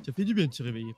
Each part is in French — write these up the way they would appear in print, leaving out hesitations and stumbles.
Ça fait du bien de se réveiller.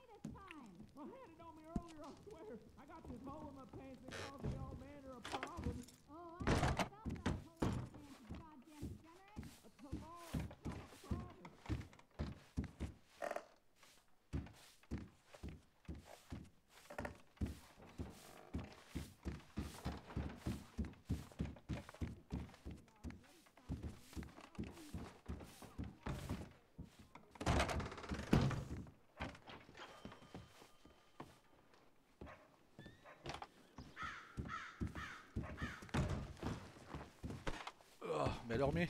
Oh, mais dormi.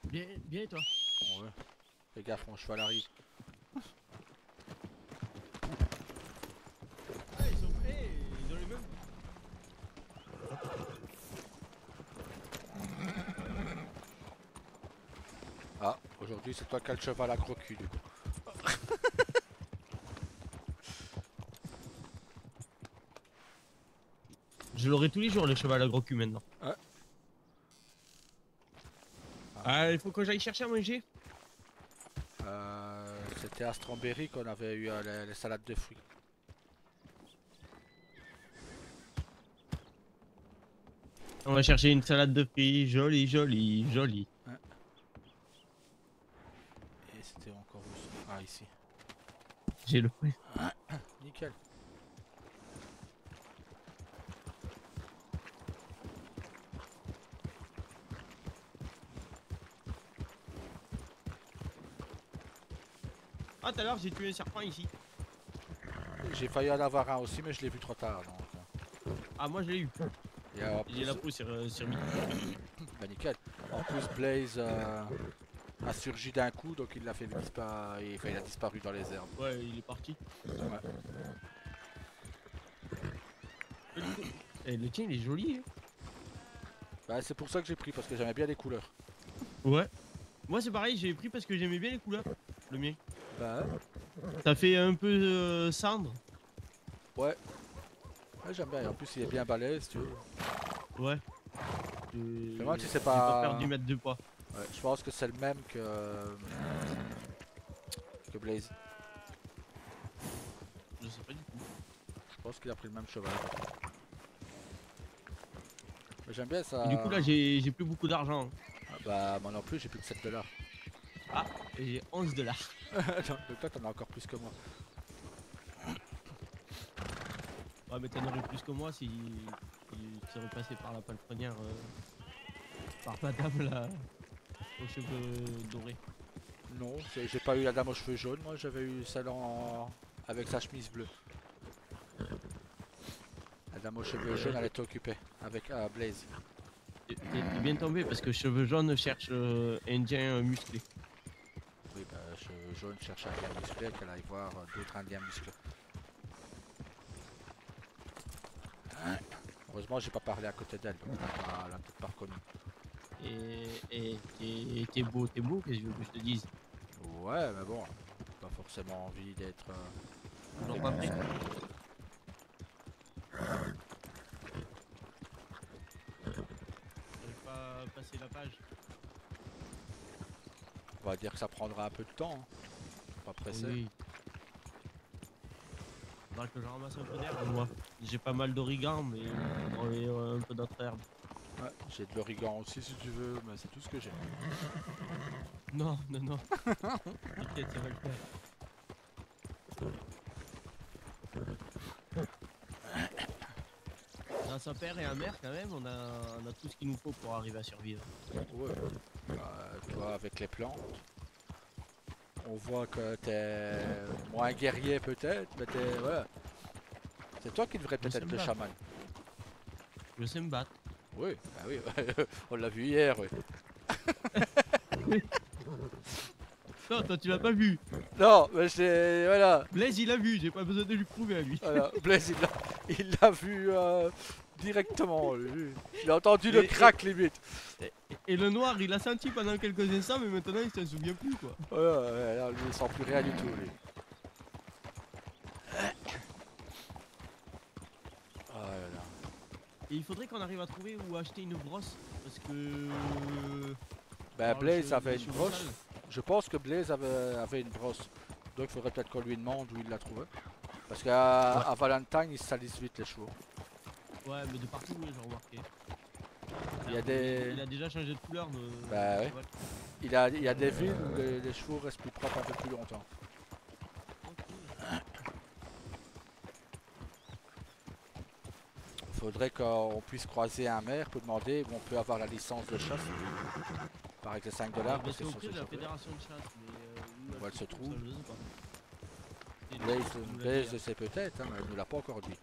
Bien, bien et toi? Ouais. Fais gaffe, mon cheval arrive. Ah, ils sont prêts, ils ont les mêmes. Ah, aujourd'hui c'est toi qui as le cheval à gros cul du coup. Je l'aurai tous les jours le cheval à gros cul maintenant. Ouais. Ah, il faut que j'aille chercher à manger. C'était à Strawberry qu'on avait eu les salades de fruits. On va chercher une salade de fruits, jolie, jolie, jolie. Ouais. Et c'était encore où ça? Ah, ici. J'ai le prix. Nickel. Ah, tout à l'heure j'ai tué un serpent ici. J'ai failli en avoir un aussi, mais je l'ai vu trop tard. Donc. Ah, moi je l'ai eu. Et en J'ai plus, la peau sur lui. bah nickel. En plus, Blaze a surgi d'un coup, donc il l'a fait disparaître. Enfin, il a disparu dans les herbes. Ouais, il est parti. Ouais. Et le tien il est joli. Hein. Bah, c'est pour ça que j'ai pris, parce que j'aimais bien les couleurs. Ouais. Moi c'est pareil, j'ai pris parce que j'aimais bien les couleurs. Le mien. Bah, Ça fait un peu cendre. ouais. Ouais, j'aime bien. Et en plus, il est bien balèze, tu vois. Ouais. Mais moi, tu sais J'ai pas pas. perdu mètre de poids. Ouais, je pense que c'est le même que Blaze. Je sais pas du tout. Je pense qu'il a pris le même cheval. Mais j'aime bien ça. Et du coup là j'ai plus beaucoup d'argent. Ah, bah, moi non plus, j'ai plus que 7 $. Ah, et j'ai 11 $. Donc toi, t'en as encore plus que moi. Ouais, mais t'en aurais plus que moi si tu serais passé par la palefrenière par madame là aux cheveux dorés. Non, j'ai pas eu la dame aux cheveux jaunes, moi j'avais eu celle avec sa chemise bleue. La dame aux cheveux jaunes, elle était occupée avec Blaze. T'es bien tombé parce que cheveux jaunes cherche indien musclé. Oui, bah, cheveux jaunes cherche un indien musclé, qu'elle aille voir d'autres indiens musclés. Heureusement, j'ai pas parlé à côté d'elle, donc elle a peut-être pas reconnu. Et t'es beau, qu'est-ce que je veux que je te dise? Ouais, mais bon, pas forcément envie d'être. Toujours pas prêt. J'arrive pas à passer la page. On va dire que ça prendra un peu de temps. Hein. Pas pressé. Oui. Faudra que je ramasse un peu d'herbe moi. J'ai pas mal d'origan mais un peu d'autres herbes. Ouais, j'ai de l'origan aussi si tu veux, mais c'est tout ce que j'ai. Non, non, non. T'inquiète, ça va le faire. Grâce à père et à mère quand même, on a tout ce qu'il nous faut pour arriver à survivre. Ouais. Toi avec les plantes. On voit que t'es moins guerrier peut-être, mais t'es. Ouais. C'est toi qui devrais peut-être être le chaman. Je sais me battre. Oui, ah oui, on l'a vu hier, oui. Non, toi tu l'as pas vu. Non, mais c'est. Voilà. Blaise il l'a vu, j'ai pas besoin de lui prouver à lui. Voilà. Blaise il l'a vu directement. Lui. Il a entendu le crack limite. Et le noir il a senti pendant quelques instants, mais maintenant il s'en souvient plus quoi. Ouais, là, lui il sent plus rien du tout, lui. Oh là là. Et il faudrait qu'on arrive à trouver où acheter une brosse. Parce que. Ben Blaze avait une brosse. Je pense que Blaze avait une brosse. Donc il faudrait peut-être qu'on lui demande où il l'a trouvé. Parce qu'à Valentine, ils se salissent vite les chevaux. Ouais, mais de partout, oui, j'ai remarqué. Il y a des... Il a déjà changé de couleur, Bah le ouais. cheval. Il y a des villes où les chevaux restent plus propres un peu plus longtemps. Ok. Il faudrait qu'on puisse croiser un maire pour demander où on peut avoir la licence de chasse. Par exemple 5 $, Mais parce c'est que au si on prix s'est de la chopé. fédération de chasse, mais Où elle se trouve. ça, je sais pas. C'est lui Blaze, qui nous l'a Blaze dit, je hein. sais peut-être, hein, mais elle ne nous l'a pas encore dit.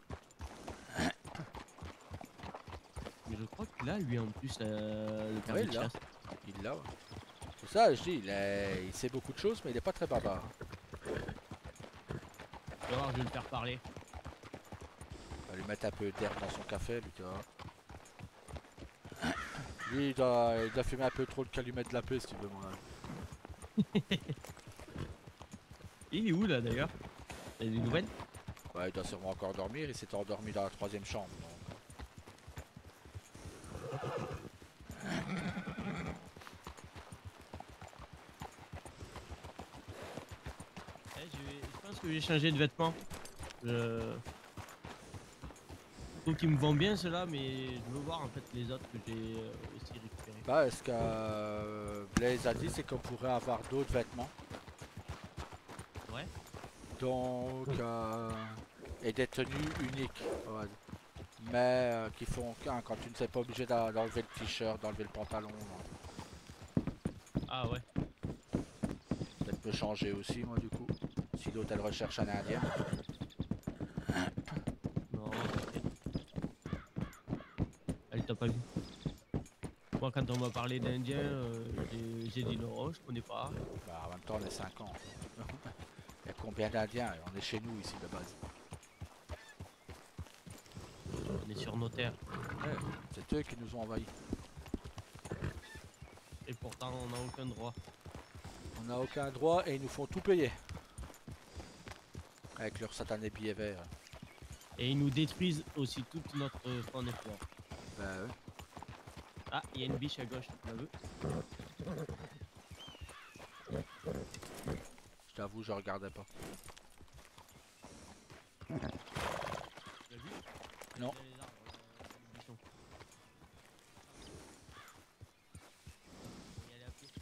Mais je crois qu'il a lui en plus le Oui, permis de il l'a. chasse. Il l'a, ouais. C'est ça, je dis, il sait beaucoup de choses, mais il n'est pas très bavard. Tu vas voir, je vais le faire parler. On va lui mettre un peu d'air dans son café, lui, tu vois. Lui, il doit fumer un peu trop de calumet de la paix, si tu veux, mon avis. Il est où là d'ailleurs? T'as des nouvelles? Ouais, il doit sûrement encore dormir, il s'est endormi dans la 3e chambre. Donc. Je pense que j'ai changé de vêtements. Je trouve qu'il me vend bien cela, mais je veux voir en fait les autres que j'ai aussi récupérés. Bah, ce que Blaze a dit, c'est qu'on pourrait avoir d'autres vêtements. Ouais. Donc, et des tenues uniques. Ouais. Mais qui font qu'un quand tu ne sais pas obligé d'enlever le t-shirt, d'enlever le pantalon. Ah ouais. Peut-être me changer aussi, moi, du coup. Si l'autre elle recherche un indien. Non, t'inquiète. Elle t'a pas vu. Moi, quand on m'a parlé d'Indien, j'ai dit non, je connais pas. Bah, en même temps, on est 5 ans. Il y a combien d'indiens? On est chez nous ici de base. On est sur nos terres. Ouais, c'est eux qui nous ont envahis. Et pourtant, on n'a aucun droit. On n'a aucun droit et ils nous font tout payer. Avec leur satané billet vert. Et ils nous détruisent aussi toute notre faune et flore. Bah ouais. Ah, il y a une biche à gauche, tu la veux? Je t'avoue, je regardais pas. Tu l'as vu? Non. Il y a les arbres, le buisson. Il y a les pieds.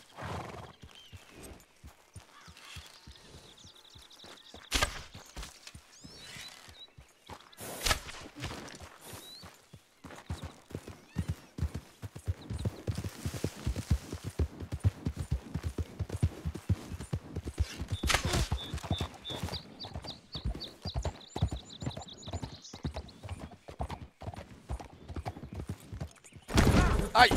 Aïe!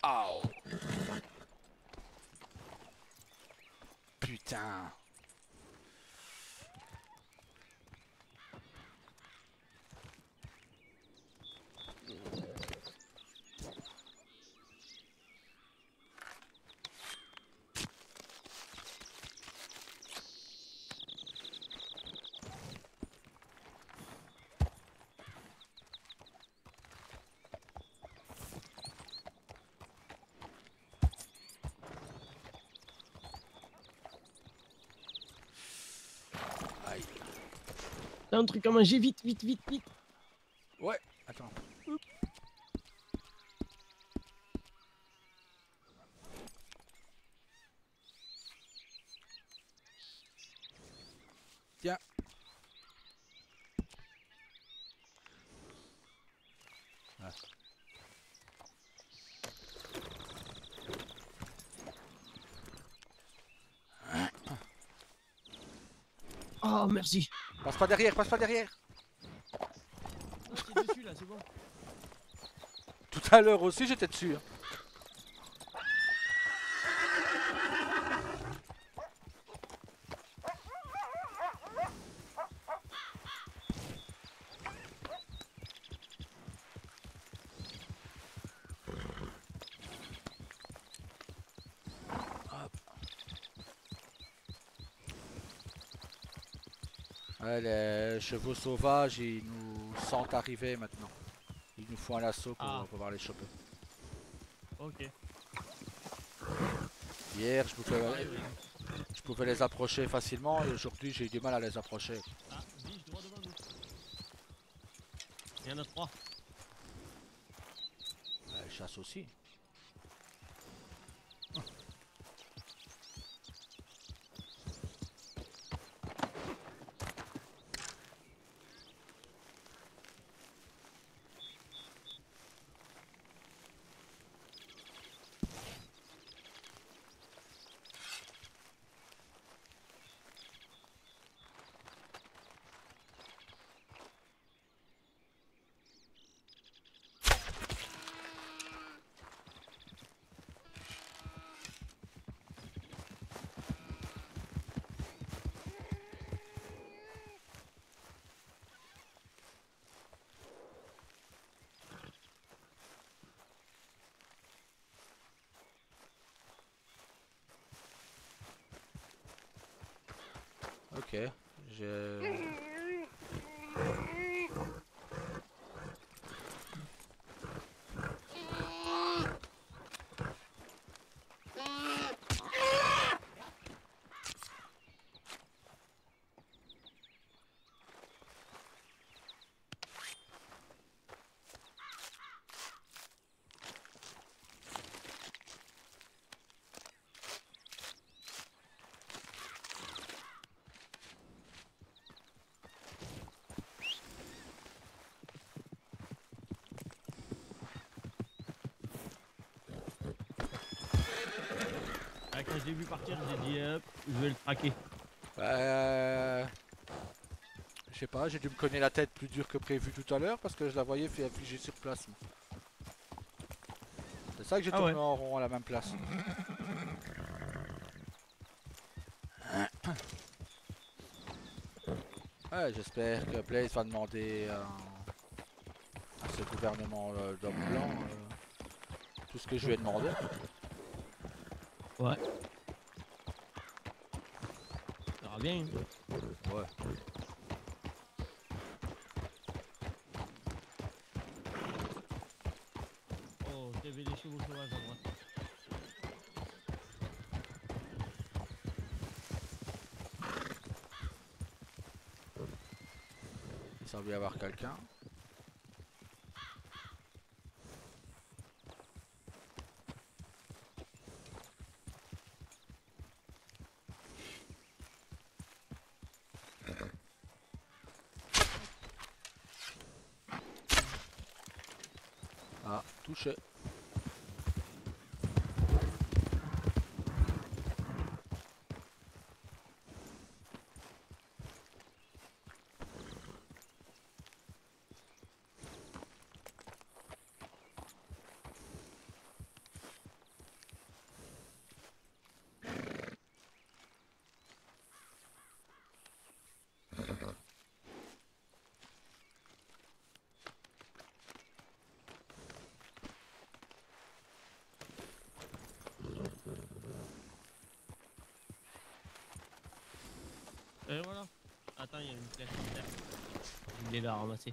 Aouh! Putain! Aïe! T'as un truc à manger, vite, vite, vite, vite. Ouais, attends. Tiens. Ah. Oh, merci. Passe pas derrière, passe pas derrière! Non, c'est dessus là, c'est bon. Tout à l'heure aussi, j'étais dessus. Hein. Ouais, les chevaux sauvages, ils nous sentent arriver maintenant. Ils nous font un assaut pour pouvoir les choper. Ok. Hier, Pareil, ouais. je pouvais les approcher facilement et aujourd'hui, j'ai eu du mal à les approcher. Ah, biche droit devant nous. Il y en a 3. Ils chassent aussi. Ok, je... Ah, quand je l'ai vu partir, j'ai dit hop, je vais le traquer. Je sais pas, j'ai dû me cogner la tête plus dur que prévu tout à l'heure parce que je la voyais figée sur place. C'est ça que j'ai Ah tourné ouais. en rond à la même place. Ouais, j'espère que Blaze va demander à ce gouvernement d'hommes blancs tout ce que je lui ai demandé. Ouais. Ça va bien. Ouais. Oh, t'avais des chevaux sauvages à droite. Il semble y avoir quelqu'un. Ah, touché. Et voilà. Attends, il y a une flèche par terre. Je voulais la ramasser.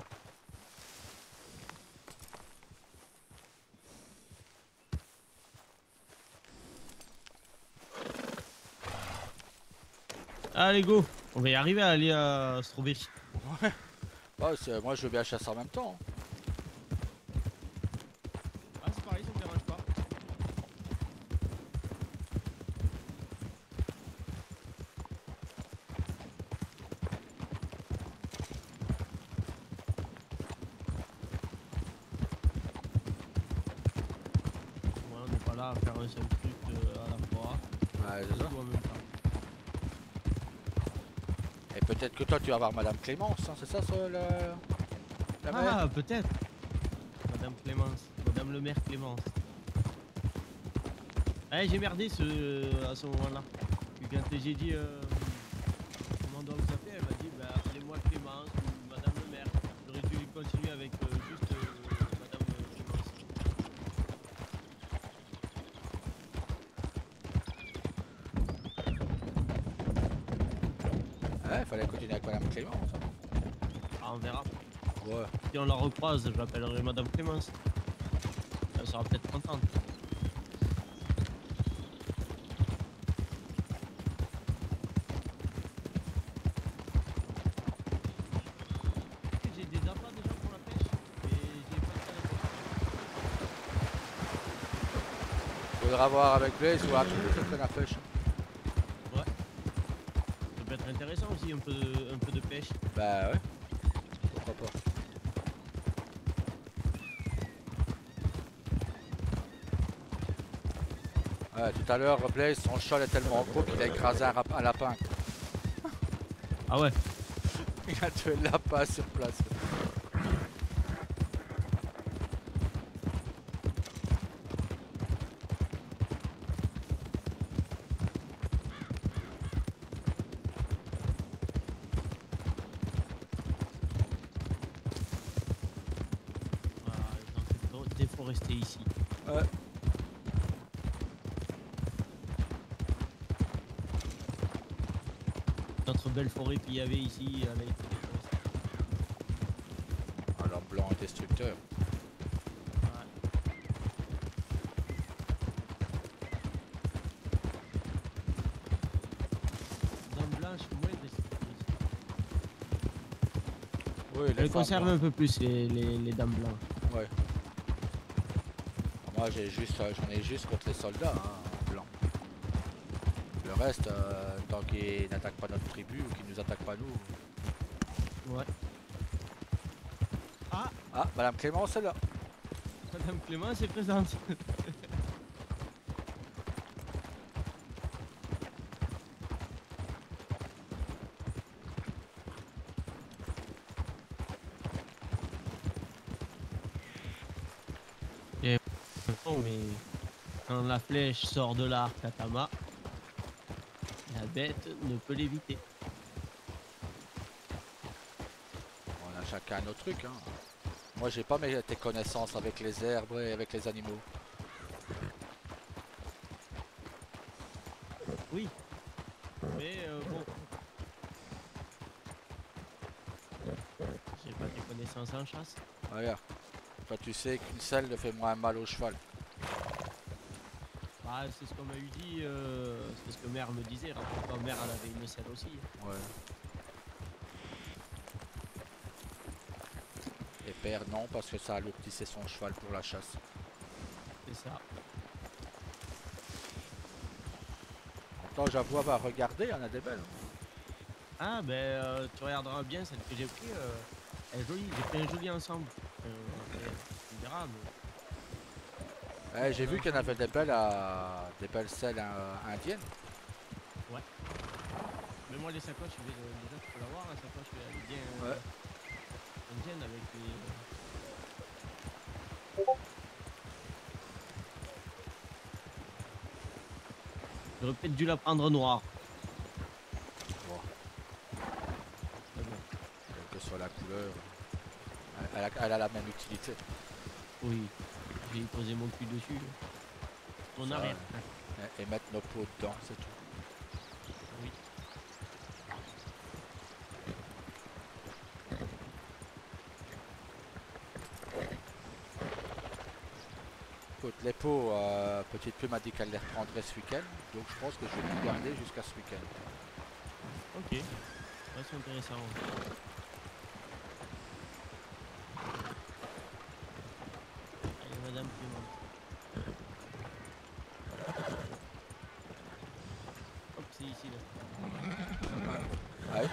Allez, go. On va y arriver à aller à Strawberry. Ouais, moi je veux bien chasser en même temps. Ah, c'est pareil, ça me dérange pas. Ouais, on n'est pas là à faire un seul truc à la fois. Ouais, c'est ça. Tout en même temps. Et peut-être que toi tu vas voir Madame Clémence, hein, c'est ça, la mère? Ah, peut-être. Madame Clémence. Madame le maire Clémence. Eh, j'ai merdé à ce moment-là. Quand j'ai dit comment on doit vous appeler, elle m'a dit bah, appelez-moi Clémence ou Madame le maire. J'aurais dû continuer avec juste Madame Clémence. Ouais, fallait continuer avec Madame Clémence. Hein. Ah, on verra. Ouais. Si on la recroise, j'appellerai Madame Clémence. Elle sera peut-être contente. Faudra voir avec Blaze ou à tout le train à pêche. Ouais. Ça peut être intéressant aussi, un peu de pêche. Bah ouais. Pourquoi pas. Ouais, tout à l'heure, Blaze, son cheval est tellement gros qu'il a écrasé un lapin. Ah ouais. Il a tué le lapin sur place. Voilà, déforester ici. Ouais. Notre belle forêt qu'il y avait ici, elle a été déforestée. Alors blanc est destructeur. Ouais. Dame blanche, moins destructrice. Oui, Elle conserve un peu plus les dames blanches. Ouais. Moi j'en ai juste contre les soldats hein, blancs. Le reste, tant qu'ils n'attaquent pas notre tribu ou qu'ils nous attaquent pas nous. Ouais. Ah, Ah, Madame Clémence est là. Madame Clémence est présente. Et bon, mais quand la flèche sort de l'arc à Tama, la bête ne peut l'éviter. On a chacun nos trucs. Hein. Moi j'ai pas tes connaissances avec les herbes et avec les animaux. Oui, mais bon, j'ai pas des connaissances en chasse. Regarde. Toi tu sais qu'une selle ne fait moins mal au cheval. Ah, c'est ce qu'on m'a eu dit, c'est ce que mère me disait. Rappelle-toi, mère elle avait une selle aussi. Ouais. Et père non parce que ça alourdissait son cheval pour la chasse. C'est ça. Attends, j'avoue avoir regardé, il y en a des belles. Ah ben tu regarderas bien celle que j'ai pris, elle est jolie. J'ai pris un joli ensemble. Après, tu me diras, mais Ouais, j'ai vu qu'il y en avait des belles selles indiennes. ouais. Mais moi les sacoches, déjà tu peux l'avoir, la sacoche elle est bien Ouais. indienne avec les. J'aurais peut-être dû la prendre noire. Bon, Mais bon, quelle que soit la couleur, elle a la même utilité. oui, j'ai posé mon cul dessus. Mon Ça, arrière. et mettre nos pots dedans, c'est tout. Oui. Écoute, les pots, Petite Plume m'a dit qu'elle les reprendrait ce week-end, donc je pense que je vais les garder jusqu'à ce week-end. Ok. Ouais, c'est intéressant. Allez, Madame Clément. Hop, c'est ici là. Ouais.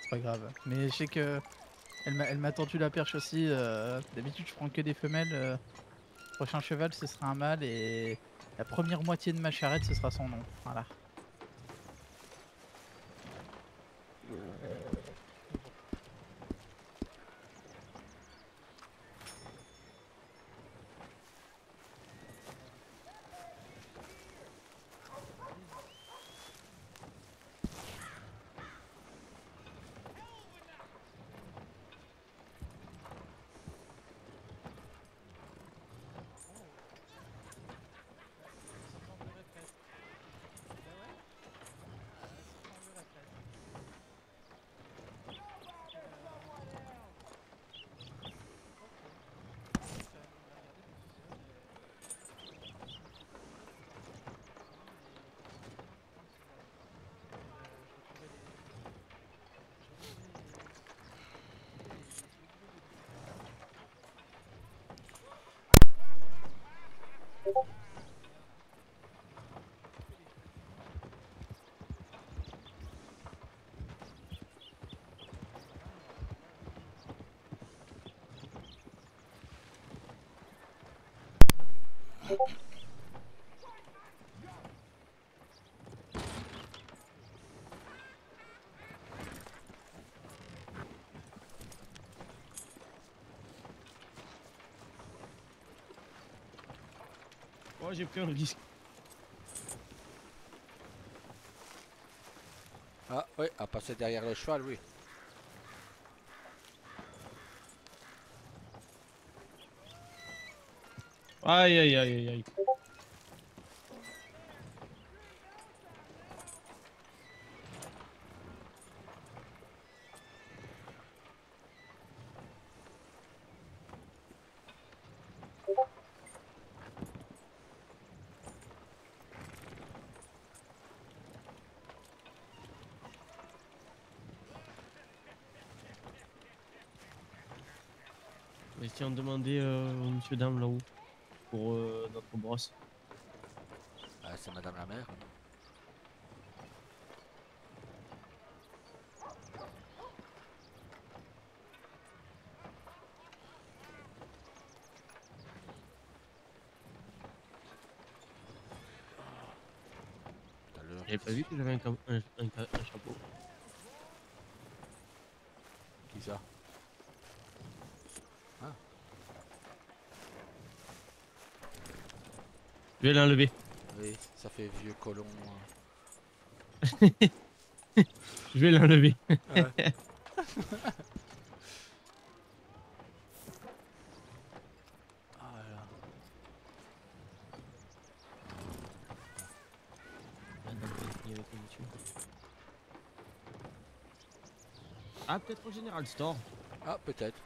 C'est pas grave. Mais je sais que elle m'a tendu la perche aussi. D'habitude, je prends que des femelles. Prochain cheval, ce sera un mâle et la première moitié de ma charrette, ce sera son nom. Voilà. Oh, j'ai pris un risque. Ah oui, à passer derrière le cheval, oui. Aïe, aïe, aïe, aïe, aïe. Mais si on demandait au monsieur dame là-haut pour notre brosse. Ah, c'est madame la mère. Tout à l'heure. J'avais pas vu que j'avais un chapeau. Qui ça? Je vais l'enlever. Oui, ça fait vieux colon. Je vais l'enlever. Ouais. Ah là. Ah, peut-être au General Store. Ah, peut-être.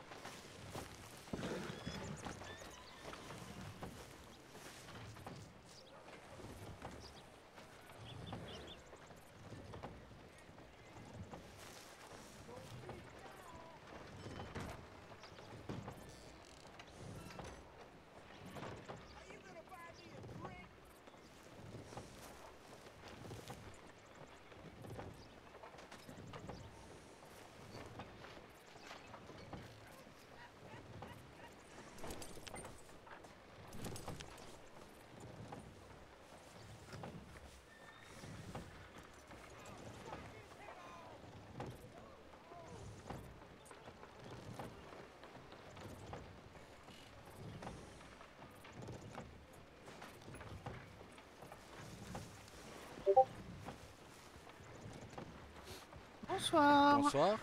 Bonsoir. Bonsoir.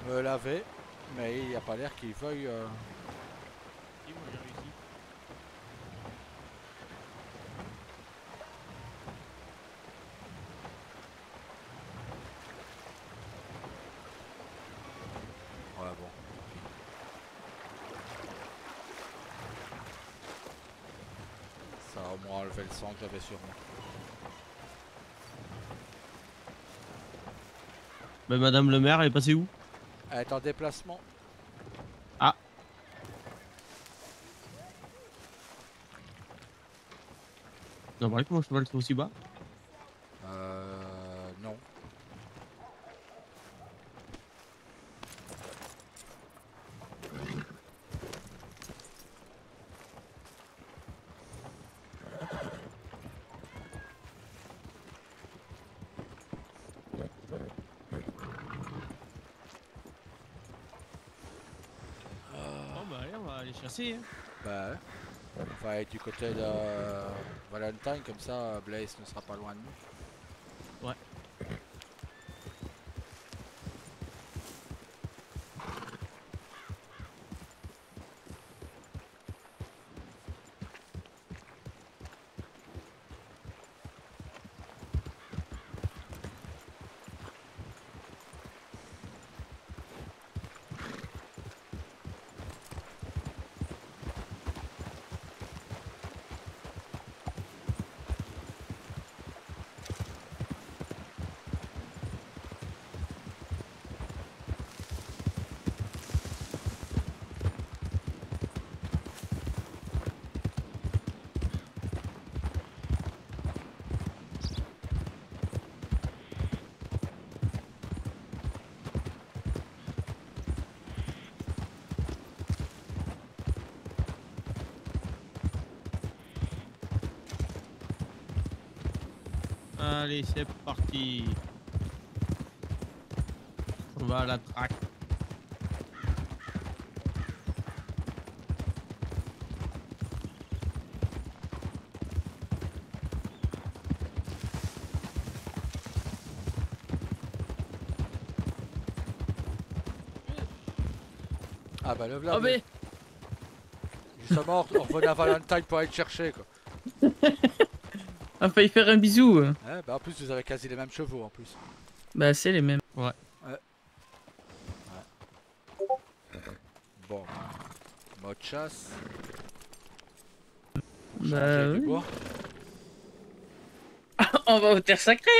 me laver, mais il n'y a pas l'air qu'il veuille. Si, moi j'ai réussi. Ouais, bon. Ça a au moins enlevé le sang que j'avais sur moi. Bah, Madame le maire, elle est passée où? Elle est en déplacement. Ah. Non, bah, comment je peux pas le trouver aussi bas? Non. Bon, bah, allez, on va aller chasser. Hein. Bah, ouais. On va être du côté de Valentine, comme ça Blaze ne sera pas loin de nous. Ouais. Allez, c'est parti. On va à la traque. Ah bah le voilà. Oh mais Justement, on revenait à Valentine pour aller te chercher quoi. on a failli faire un bisou. Ouais, bah en plus vous avez quasi les mêmes chevaux en plus. Bah c'est les mêmes. Bon. Mode chasse. Bah Changer du oui. bois. On va aux terres sacrées.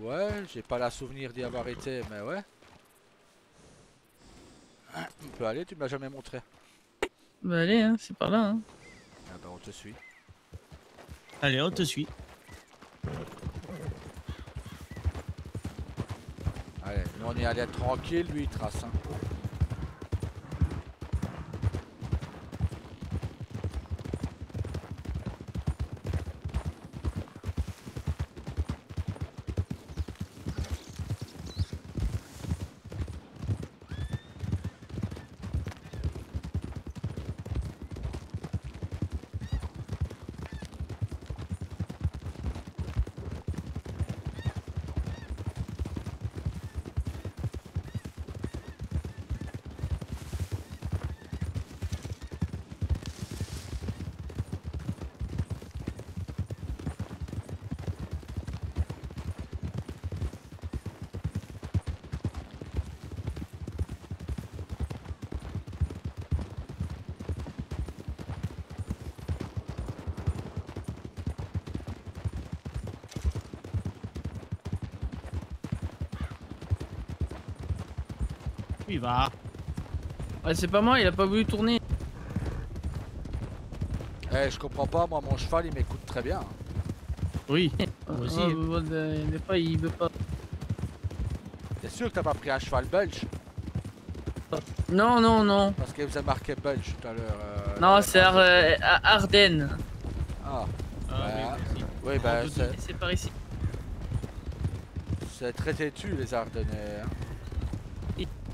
Ouais, j'ai pas la souvenir d'y avoir été, mais ouais. On peut aller, tu me l'as jamais montré. Bah allez, hein, c'est par là. Hein. Ah bah on te suit. Allez, on te suit. Allez, nous on est allé tranquille, lui il trace. Hein. Il va. Ouais, c'est pas moi, il a pas voulu tourner. Eh, je comprends pas, moi mon cheval il m'écoute très bien. Oui. Moi aussi. Des fois il veut pas. T'es sûr que t'as pas pris un cheval belge? Non, non, non. Parce qu'il vous a marqué belge tout à l'heure. Non, c'est Ardennes. Ah, Ah, oui, merci. oui, bah En c'est. C'est par ici. C'est très têtu les Ardennais. Hein.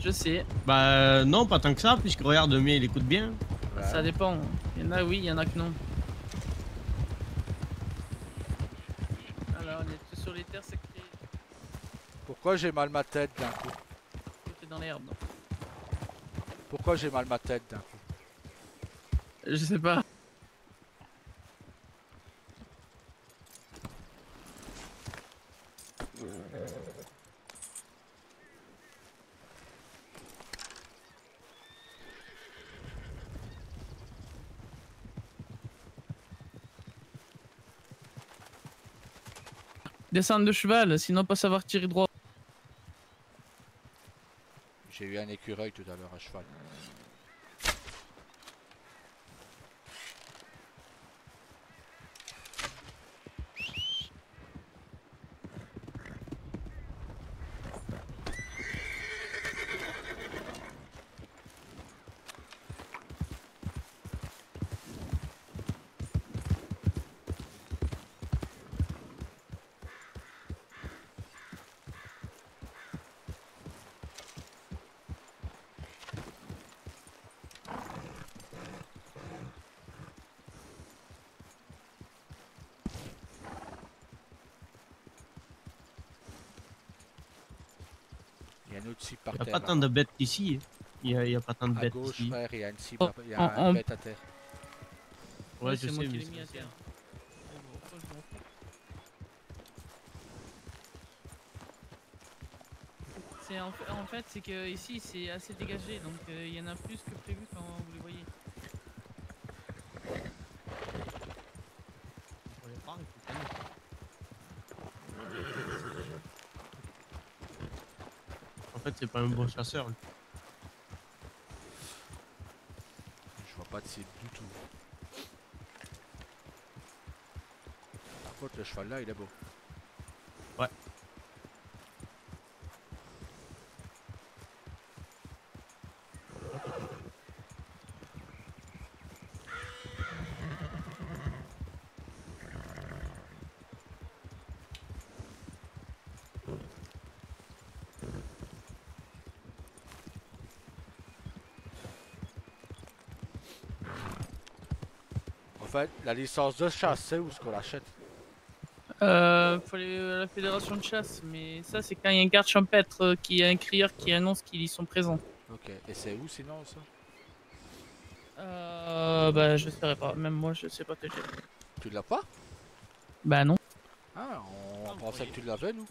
Je sais, Bah, non, pas tant que ça, puisque regarde, le mien il écoute bien. Ouais. ça dépend. Il y en a oui, il y en a que non. Alors, on est tous sur les terres sacrées. Pourquoi j'ai mal ma tête d'un coup? T'es dans l'herbe. non. Pourquoi j'ai mal ma tête d'un coup? Je sais pas. Descendre de cheval, sinon pas savoir tirer droit. J'ai eu un écureuil tout à l'heure à cheval. Il y a un autre cible par Il n'y a terre. pas tant de bêtes ici. Il y a pas tant de À bêtes gauche, ici. frère, il y a une cible, Oh, il y a une bête à terre. Ouais, je c'est sais, moi qui mais l'ai c'est mis à pas terre. ça. En fait, c'est que ici c'est assez dégagé, donc il y en a plus que prévu quand vous les voyez. On les prend, il faut pas nous. En fait, c'est pas un bon chasseur. lui. Je vois pas de cible du tout. Par contre, le cheval là, il est beau. Ouais. En fait, la licence de chasse, c'est où ce qu'on l'achète? Faut aller à la fédération de chasse, mais ça c'est quand il y a un garde champêtre qui a un crieur qui annonce qu'ils y sont présents. Ok, et c'est où sinon ça? Bah je saurais pas, même moi je sais pas te dire. Tu l'as pas? Bah non. Ah, on pensait que tu l'avais nous.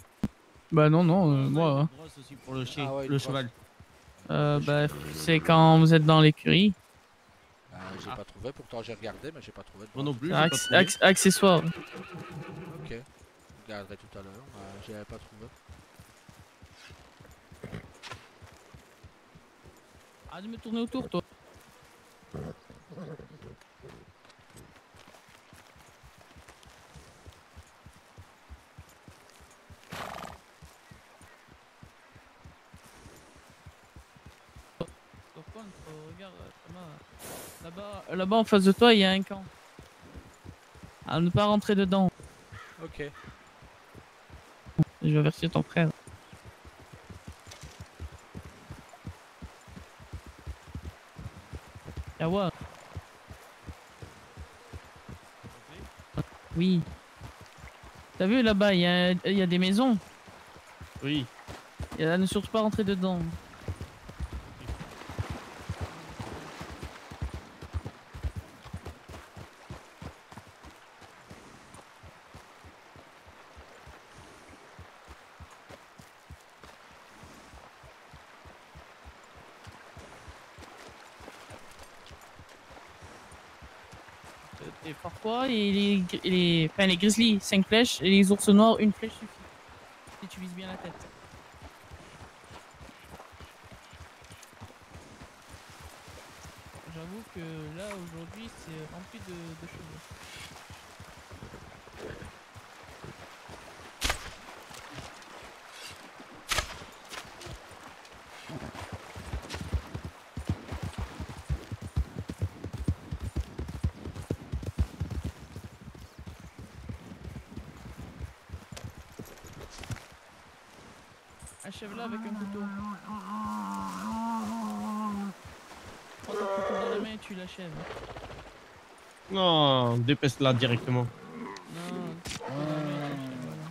Bah non, non, Ouais, moi. une Hein. brosse aussi pour le chien, Ah ouais, une le brosse. cheval. Bah c'est quand vous êtes dans l'écurie. J'ai pas trouvé, pourtant j'ai regardé, mais j'ai pas trouvé de Moi non brosse. plus, j'ai pas trouvé. Accessoire. Ok, je regarderai tout à l'heure, j'avais pas trouvé. Arrête de me tourner autour toi. Par contre, regarde, là-bas en face de toi il y a un camp. À ne pas rentrer dedans. Ok. Je vais avertir ton frère. Yawa. Oui. T'as vu là-bas, il y a des maisons. Oui. Et là, ne surtout pas rentrer dedans. Et parfois, enfin, les grizzlies, 5 flèches, et les ours noirs, une flèche suffit. Si tu vises bien la tête. J'avoue que là, aujourd'hui, c'est rempli de cheveux. Achève-la avec un couteau. Prends ton couteau dans la main et tu l'achèves. Non, dépêche-la directement. Non, dans la main et tu achèves, voilà.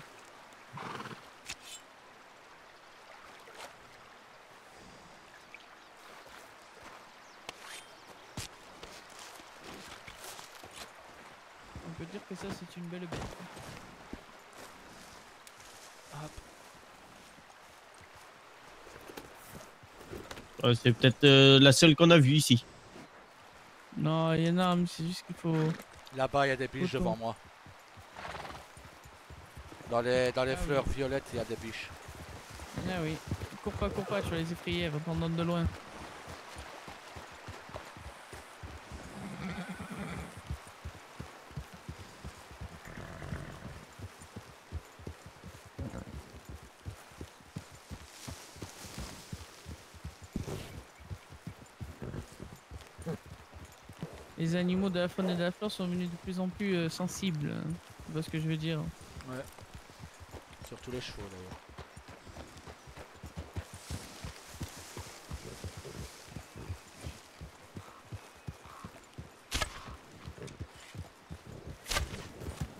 une belle bête. C'est peut-être la seule qu'on a vue ici. Non, il y en a, mais c'est juste qu'il faut. Là-bas, il y a des biches Autour. devant moi. Dans les Ah oui. fleurs violettes, il y a des biches. Ah oui. Cours pas, tu vas les effrayer, elles vont t'entendre de loin. Les animaux de la faune et de la flore sont devenus de plus en plus sensibles. Tu vois ce que je veux dire? Ouais. Surtout les chevaux d'ailleurs.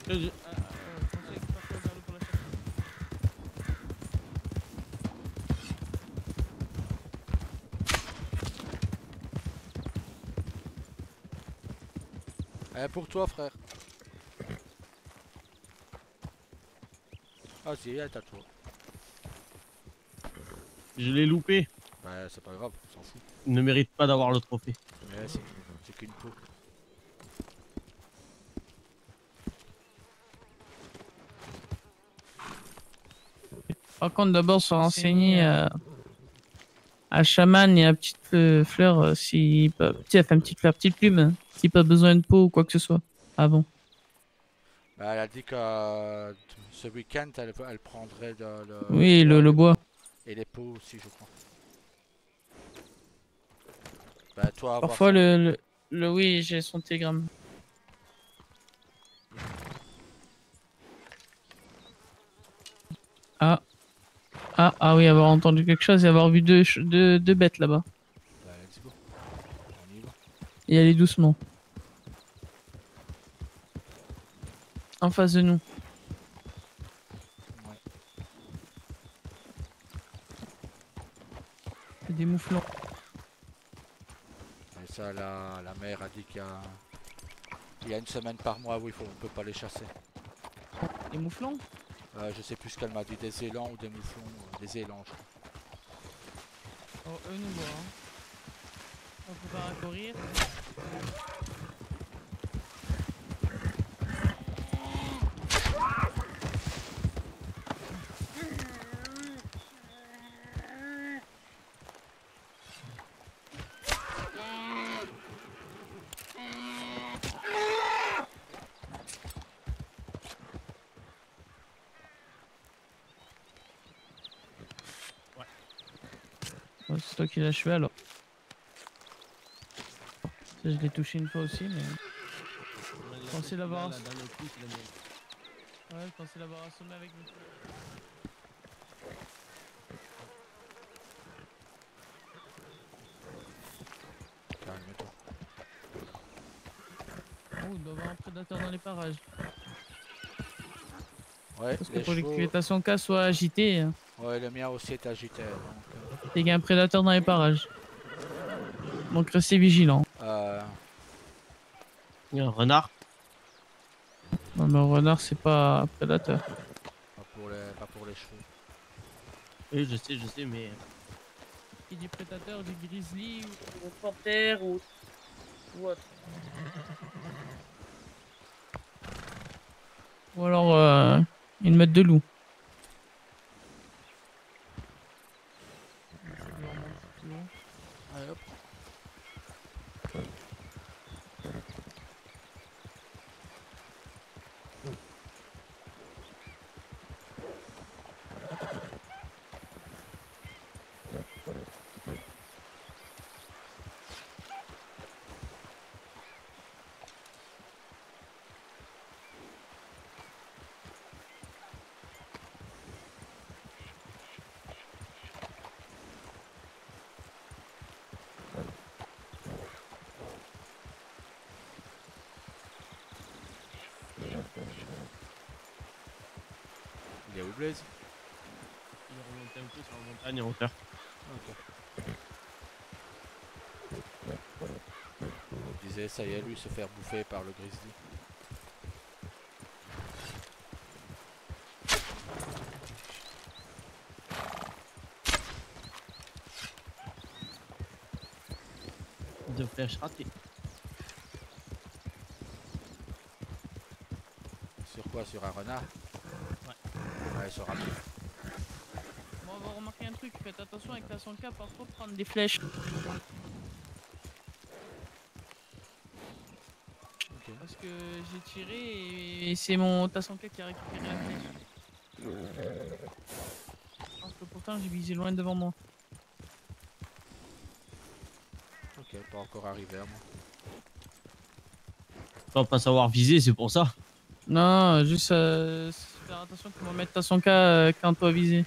Conseil que pas trop regarder pour la chasse. Pour toi, frère. Vas-y, elle est à toi. Je l'ai loupé. Bah, c'est pas grave, on s'en fout. Il ne mérite pas d'avoir le trophée. Mais c'est qu'une peau. Par contre, d'abord se renseigner à chaman et à petite fleur si elle fait une petite fleur, petite plume, hein, si pas besoin de peau ou quoi que ce soit. Ah bon. Bah, elle a dit que ce week-end, elle prendrait Oui, le bois. et les peaux aussi, je crois. Bah, toi, avoir Parfois son- oui, j'ai son télégramme. Ah oui, avoir entendu quelque chose et avoir vu deux bêtes là-bas. Bah, let's go. On y va. Et aller doucement. En face de nous. Ouais. C'est des mouflons. Et ça, la mère a dit qu'il y a une semaine par mois où on peut pas les chasser. Des mouflons? Je sais plus ce qu'elle m'a dit, des élans ou des mouflons, des élans, je crois. Oh, eux nous voient. Hein. On peut pas raccourir. Ouais, c'est toi qui l'as achevé alors. Ça, je l'ai touché une fois aussi, mais. Pensez l'avoir. Là, dans le cou, c'est la mienne. Ouais, je pensais l'avoir assommé avec nous. Calme-toi. Oh, il doit y avoir un prédateur dans les parages. Ouais, Parce que les pour chevaux. que son cas soit agité, hein, Ouais, le mien aussi est agité. Donc, c'est qu'il y a un prédateur dans les parages. Donc restez vigilant. Il y a un renard. Non, mais un renard, c'est pas un prédateur. pas pour les chevaux. Oui, je sais, mais. Qui dit prédateur, du grizzly ou panthère ou autre. Ou alors une meute de loup. Allez, hop. Il est où Blaze? Il est remonté un peu sur la montagne en hauteur. Ok. Je disais, ça y est, lui se faire bouffer par le grizzly. de flèche ratée. Sur quoi? Sur un renard? Ouais, sur un pied. Bon, on va remarquer un truc, faites attention avec ta 100K, parfois prendre des flèches. Ok. Parce que j'ai tiré et c'est mon Tassanka qui a récupéré la flèche. Alors que pourtant j'ai visé loin devant moi. Ok, pas encore arrivé à moi. Tu vas pas savoir viser, c'est pour ça. Non, juste faire attention comment mettre Tassanka quand toi visé.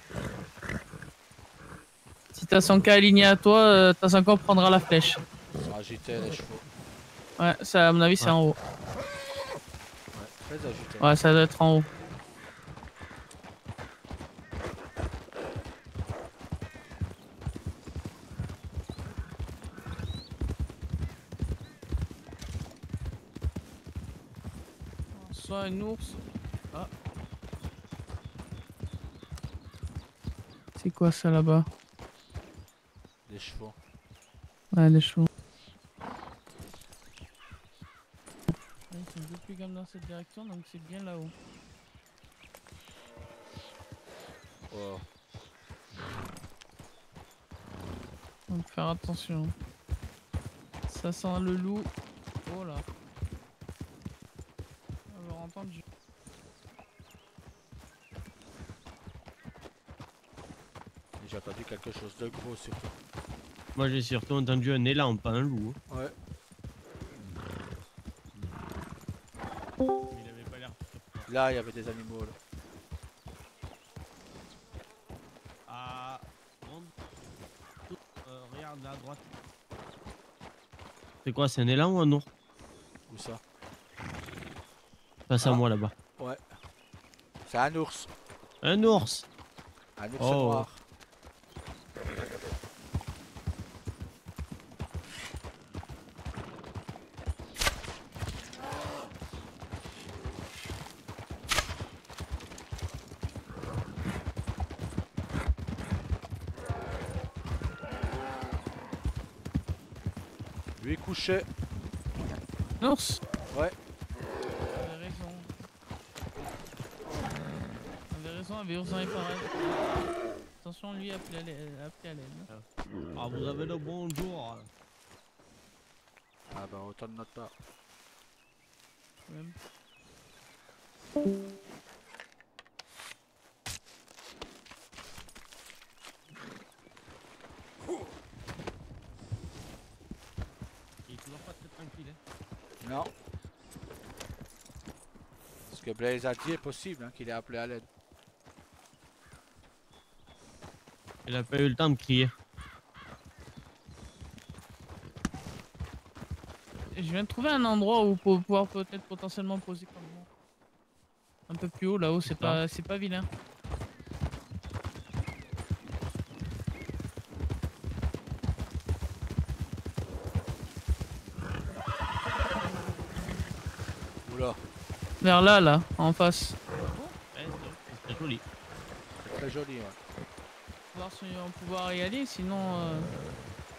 Si Tassanka est aligné à toi, Tassanka prendra la flèche. Ils sont agités les chevaux. Ouais, ça à mon avis c'est Ouais. en haut. Ouais, très agités. Ouais, ça doit être en haut. Soit un ours. Ah. C'est quoi ça là-bas? Des chevaux. Ouais, des chevaux. Ouais, ils sont deux plus gammes dans cette direction, donc c'est bien là-haut. Oh. Donc faire attention. Ça sent le loup. Oh là. Alors entendu. J'ai entendu quelque chose de gros surtout. Moi j'ai surtout entendu un élan, pas un loup. Ouais. Il avait pas l'air. Là, il y avait des animaux là. Ah. Regarde là à droite. C'est quoi, c'est un élan ou un ours? Où ça? Passe à Ah. moi là-bas. Ouais. C'est un ours. Un ours. Un ours Oh. noir. Lui couché. Ours. Ouais. Avait raison. Avait raison, avait ours dans les parages. Attention, lui appelé à l'aide. Ah, vous avez le bonjour. Ah bah autant de notre part. Même. Il est toujours pas très tranquille. Hein. Non. Ce que Blaze a dit est possible, hein, qu'il ait appelé à l'aide. Il a pas eu le temps de crier. Je viens de trouver un endroit où pour pouvoir peut-être potentiellement poser comme moi. Un peu plus haut là-haut, c'est pas vilain. Oula, Vers là, en face. Ouais, c'est très joli. c'est très joli, ouais. Voir si on va pouvoir y aller, sinon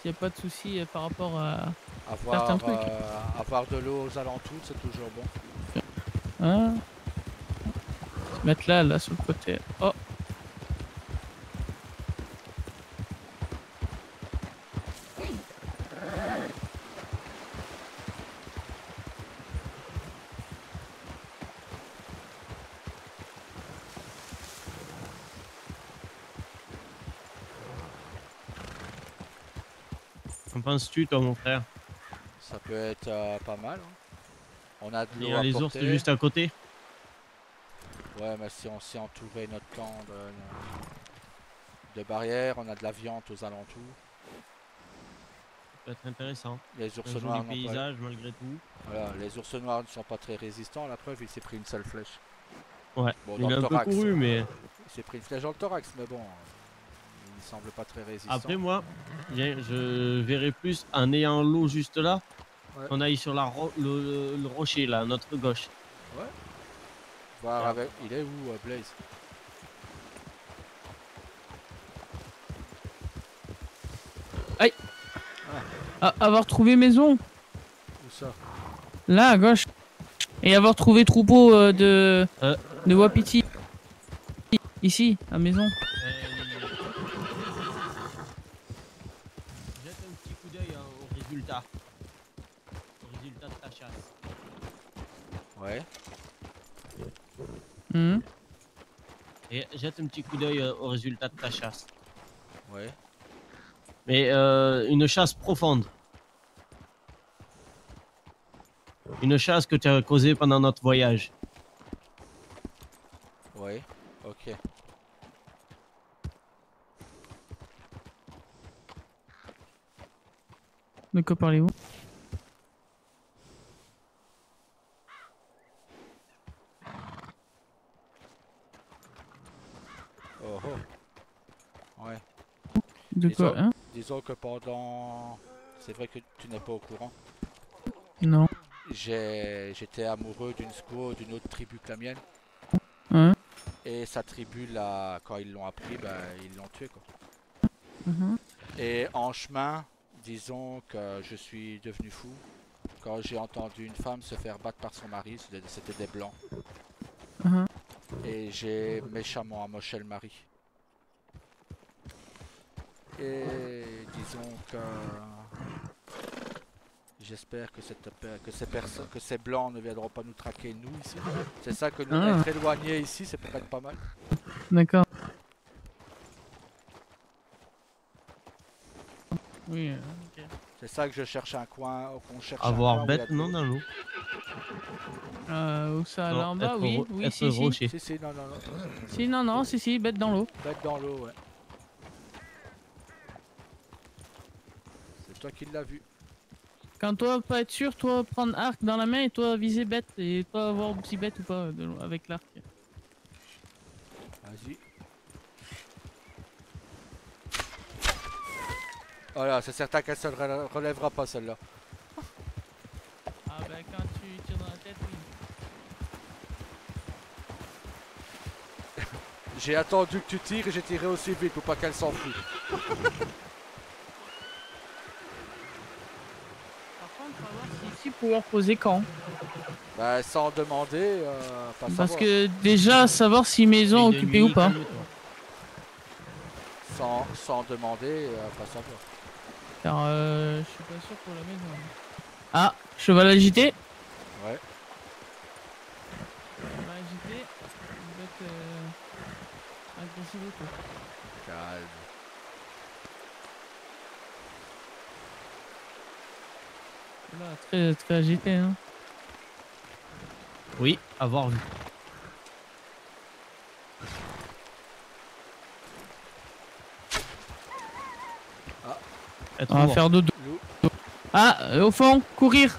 s'il n'y a pas de souci par rapport à Avoir, certains trucs. avoir de l'eau aux alentours, c'est toujours bon. Hein, se mettre là sur le côté. Oh, Qu'en penses-tu, toi, mon frère? Ça peut être pas mal. Hein. On a de Il y l'eau a à les ours porter. juste à côté. Ouais, mais si on s'est entouré notre camp de barrières, on a de la viande aux alentours. Ça peut être intéressant. Les ours Un noirs joli n'ont pas... paysage malgré tout. Voilà, les ours noirs ne sont pas très résistants. La preuve, il s'est pris une seule flèche. Ouais, Bon, il dans a le un peu thorax. couru, mais Il s'est pris une flèche dans le thorax, mais bon, il ne semble pas très résistant. après moi, je verrais plus en ayant l'eau juste là, Ouais. qu'on aille sur le rocher là, à notre gauche. Voir Ah. avec... Il est où, Blaze? Aïe. Ah. Avoir trouvé maison, Où ça? là à gauche. Et avoir trouvé troupeau de wapiti. Ici, à maison. Jette un petit coup d'œil au résultat. Au résultat de ta chasse. Ouais. Mhm. Et jette un petit coup d'œil au résultat de ta chasse. Ouais. Mais une chasse profonde. Une chasse que tu as causée pendant notre voyage. Ouais. Ok. De quoi parlez-vous? Oh oh. Ouais. De Disons- quoi, hein? Disons que pendant... C'est vrai que tu n'es pas au courant. Non. J'étais amoureux d'une squaw d'une autre tribu que la mienne. Hein? Et sa tribu, là, quand ils l'ont appris, ben, ils l'ont tué, quoi. Mhm. Et en chemin, disons que je suis devenu fou quand j'ai entendu une femme se faire battre par son mari, c'était des blancs. Mhm. Et j'ai méchamment amoché le mari. Et disons que j'espère que que ces blancs ne viendront pas nous traquer nous ici. C'est ça que nous Ah. être éloignés ici, c'est peut-être pas mal. D'accord. Oui, ok. C'est ça que je cherche un coin, qu'on cherche un Avoir coin où il y a bête, de non, l'eau. dans l'eau. Où ça, là Non, en bas, être oui. ro- Oui, être si, si. rocher. Si, non, non, non. Si, non, non, si, bête dans l'eau. Bête dans l'eau, ouais. C'est toi qui l'as vu. Quand toi, pas être sûr, toi prendre arc dans la main et toi viser bête. Et toi voir si bête ou pas avec l'arc. Vas-y. Voilà, c'est certain qu'elle se relèvera pas celle-là. Ah bah quand tu tires dans la tête, oui. J'ai attendu que tu tires et j'ai tiré aussi vite pour pas qu'elle s'enfuit. Par contre, on va voir si ici pouvoir poser quand. Bah sans demander, pas Parce savoir. que déjà savoir si maison Veille de occupée nuit, ou pas. calme-toi. Sans demander, pas savoir. Car je suis pas sûr pour la maison. Ah, cheval agité. Ouais. Cheval agité. Vous êtes agressif ou quoi? Calme. Là, très, très agité, hein. Oui, avoir vu. Ah. Être On va mort. faire dodo. Loup. Ah, au fond, courir.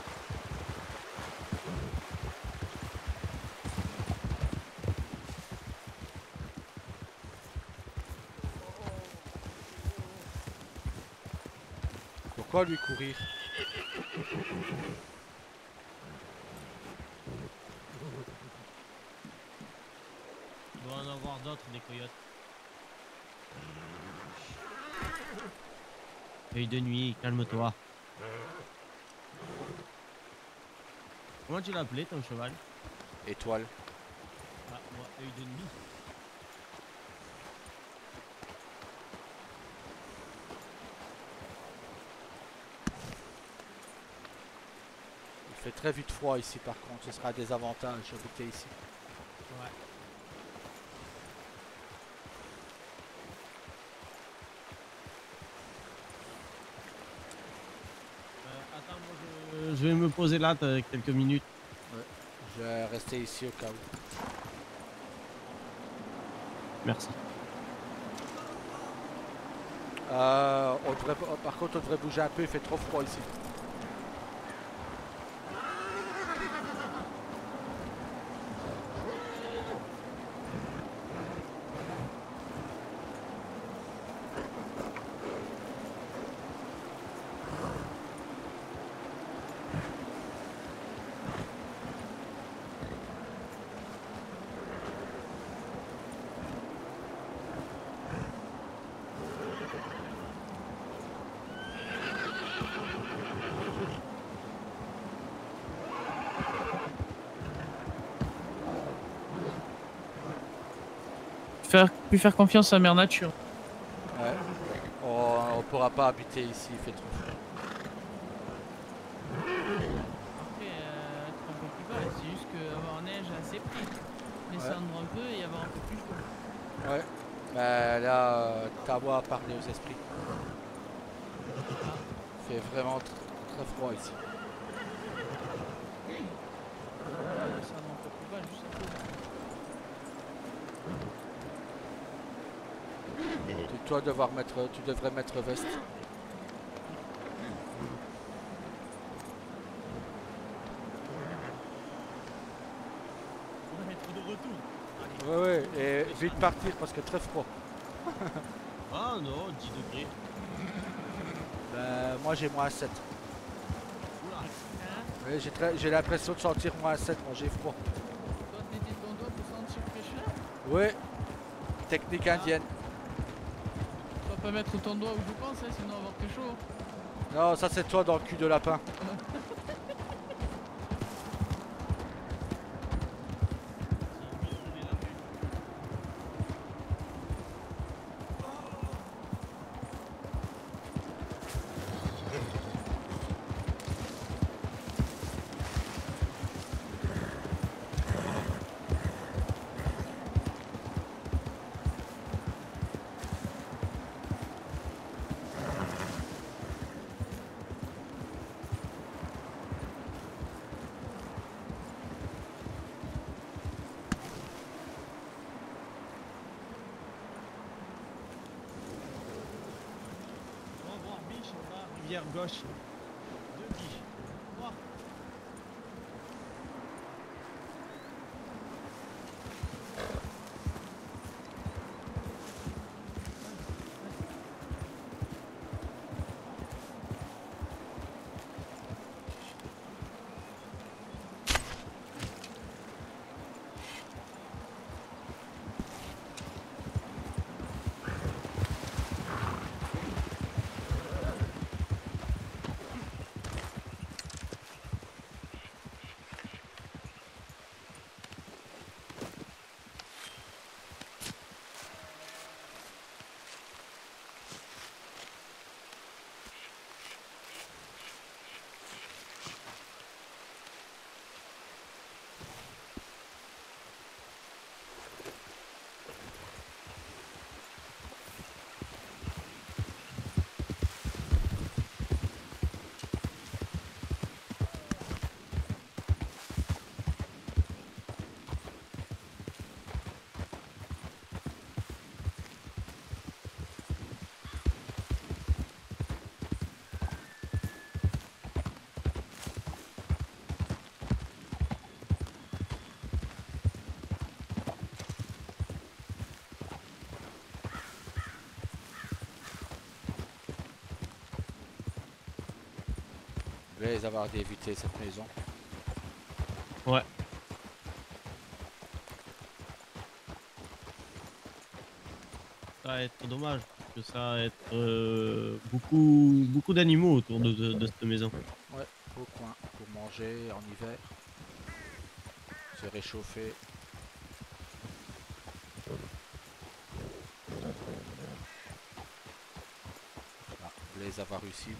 Pourquoi lui courir? Il doit en avoir d'autres, des coyotes. Œil de nuit, calme-toi. Comment tu l'as appelé ton cheval? Étoile. Ah, moi, œil de nuit. Il fait très vite froid ici par contre, ce sera un désavantage d'habiter ici. Ouais. Attends, moi je vais me poser là quelques minutes. Je vais rester ici au cas où. Merci. Par contre on devrait bouger un peu, il fait trop froid ici. plus faire confiance à Mère Nature. Ouais. On pourra pas habiter ici, il fait trop chaud. Après, être un peu plus bas, c'est juste qu'avoir neige à assez prix. Descendre un peu et avoir un peu plus chaud. Ouais. Mais là, t'as voix à parler aux esprits. Il fait vraiment très froid ici. Descendre un peu plus bas, juste un peu. Toi, tu devrais mettre veste. On va être de retour. Ouais, ouais, et vite partir parce que très froid. Ah non, 10 degrés. Ben, moi j'ai -7. Oula. Hein? Ouais, j'ai l'impression de sentir -7, moi j'ai froid. Toi, t'étais ton doigt pour sentir fraîcheur? Ouais, technique indienne. Tu vas pas mettre ton doigt où je pense, hein, sinon on va avoir très chaud. Non, ça c'est toi dans le cul de lapin. On va voir biche en bas, rivière gauche. 2 biches. 3. Je vais avoir d'éviter cette maison. Ouais. Ça va être dommage, parce que ça va être beaucoup d'animaux autour de cette maison. Ouais, au coin pour manger en hiver. Se réchauffer. Ah, les avoir ici.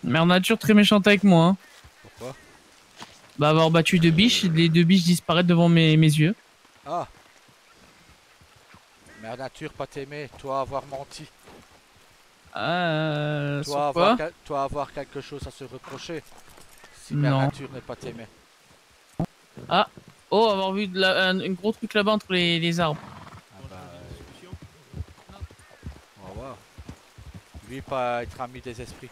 Mère Nature très méchante avec moi. Hein. Pourquoi? Bah avoir battu 2 biches, les 2 biches disparaissent devant mes yeux. Ah! Mère Nature pas t'aimer, toi avoir menti. Sur quoi? Toi avoir quelque chose à se reprocher. Si Mère Non. Nature n'est pas t'aimer. Ah! Oh, avoir vu un gros truc là-bas entre les arbres. Ah bah, on va voir. Lui pas être ami des esprits.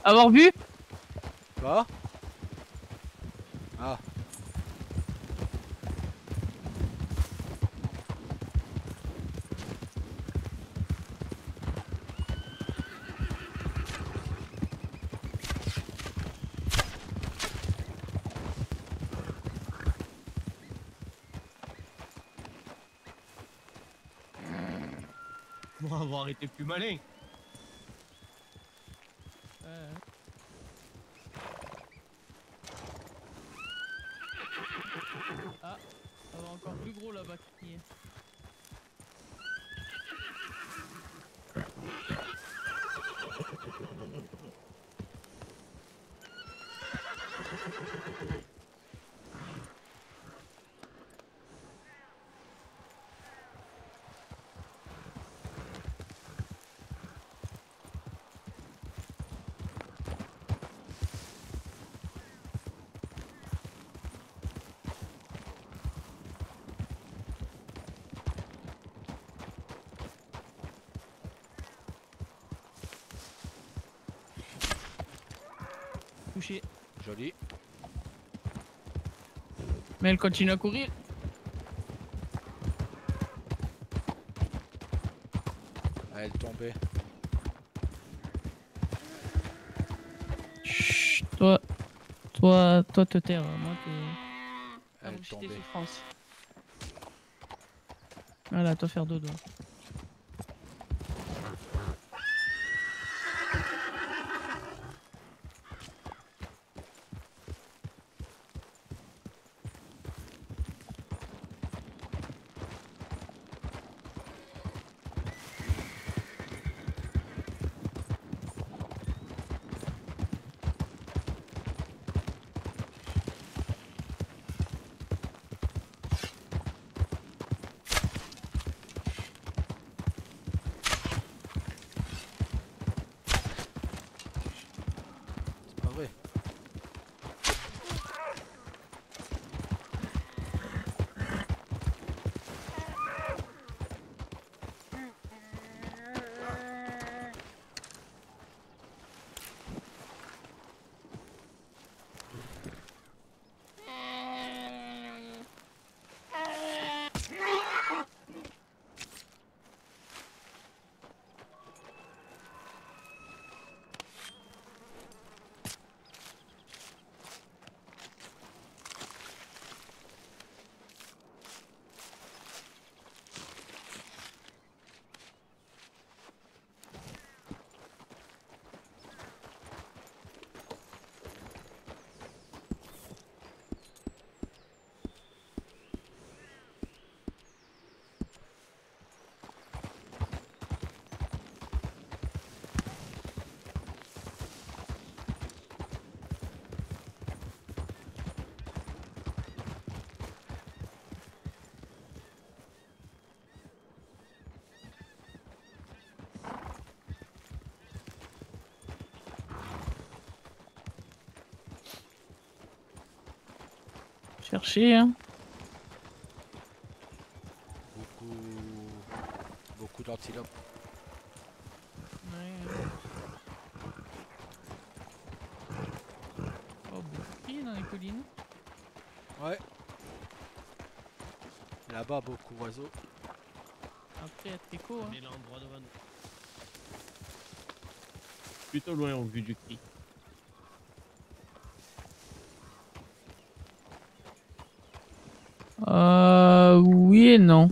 Avoir vu? Quoi? Ah. pour avoir été plus malin. Ah, ça va encore plus gros là-bas qui est. Touché. Joli. Mais elle continue à courir. Elle est tombée. Chut, toi te taire. Moi t'es. Elle est Tes tombée. souffrances. Voilà, toi faire dodo. C'est pas vrai. Chercher, hein. Beaucoup d'antilopes. Oh, beaucoup dans les collines. Ouais. Et là-bas, beaucoup d'oiseaux. Après, à Trico, hein. On est là en droit devant nous. Plutôt loin au vu du cri. Oui et non.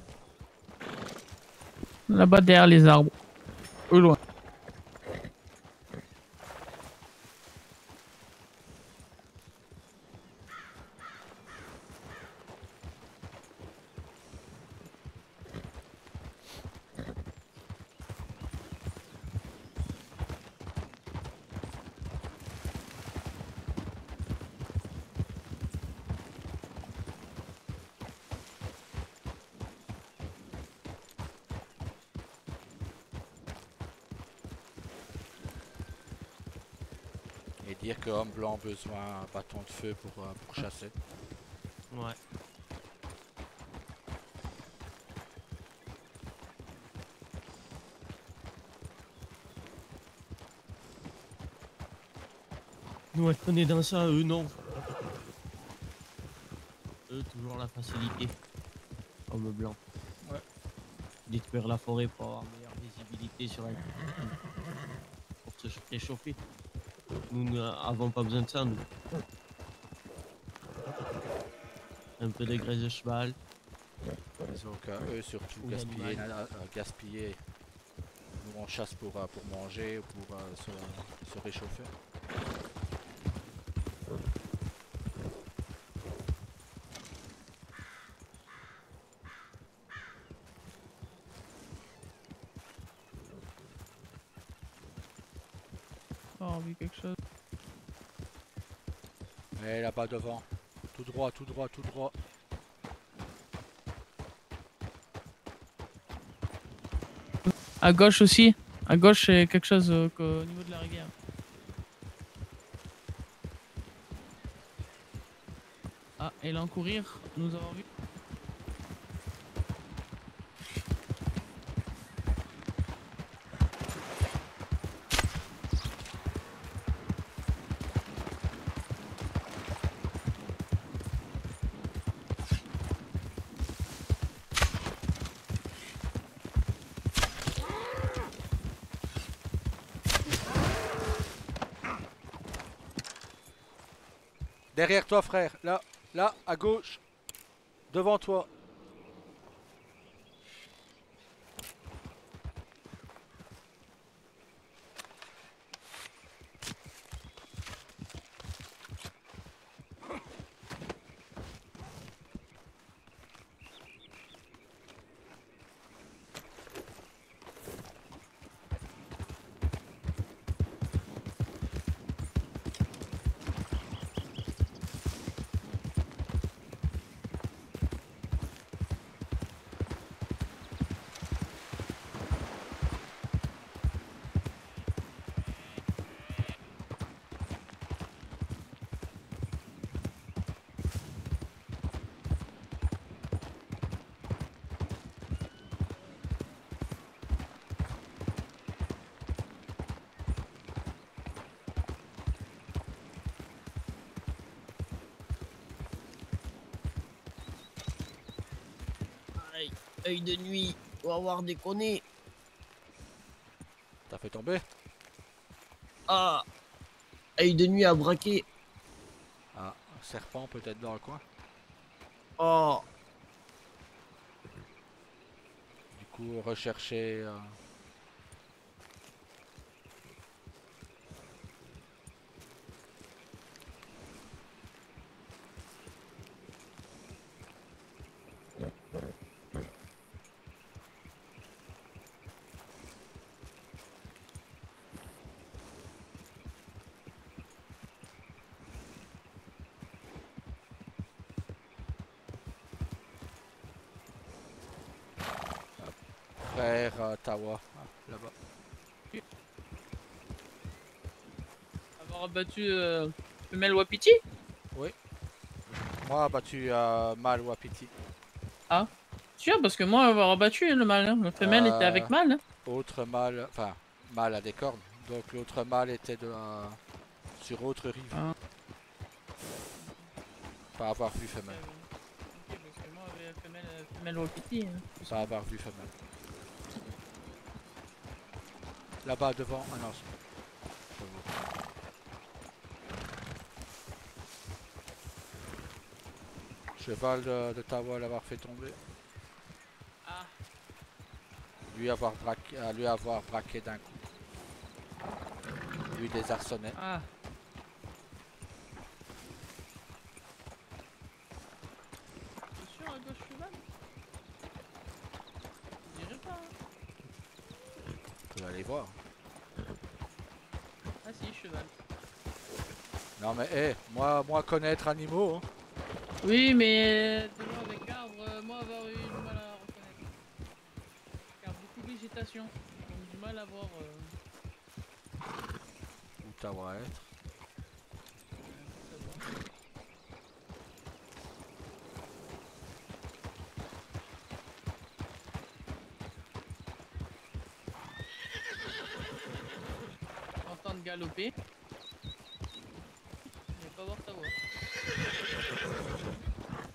Là-bas derrière les arbres. Au loin. Et dire que homme blanc a besoin d'un bâton de feu pour chasser. Ouais. Nous, on est dans ça, eux, non. Eux, toujours la facilité. Homme blanc. Ouais. Détruire la forêt pour avoir meilleure visibilité sur un... pour se réchauffer. Nous n'avons pas besoin de ça, nous. Un peu de graisse de cheval. Ils ont qu'à eux surtout Ou gaspiller, l'animal. gaspiller on chasse pour manger ou pour se réchauffer. Pas envie quelque chose. Et là-bas devant. Tout droit, tout droit, tout droit. À gauche aussi. À gauche, c'est quelque chose au niveau de la rivière. Ah, et là en courir, nous avons vu. Derrière toi, frère. Là, là, à gauche. Devant toi. Aïe, œil de nuit, on va avoir déconné. T'as fait tomber? Ah, œil de nuit à braquer. Ah, un serpent peut-être dans le coin. Oh, Du coup, rechercher... frère Tawa. Ah, là-bas. Avoir abattu femelle Wapiti. Moi, battu mâle Wapiti. Sûr, parce que moi, avoir abattu le mâle. Hein. La femelle était avec mâle. Hein. Autre mâle, enfin, mâle à des cornes. Donc l'autre mâle était sur autre rive. Ah. Pas avoir vu femelle. Ok, parce que moi, j'avais femelle Wapiti. Hein. Pas avoir vu femelle. Là-bas devant. Ah non. Cheval de Tawa l'avoir fait tomber. Ah. Lui avoir braqué d'un coup. Lui désarçonné. Ah. C'est sûr, à gauche cheval? Je dirais pas. Hein. Tu peux aller voir. Ah si, cheval. Non mais hé, moi connaître animaux. Hein. Oui, mais de loin avec arbre, moi avoir eu du mal à reconnaître. Car beaucoup de végétation, donc du mal à voir. Où Tawa être. Entendre galoper. Mais pas voir ta voix.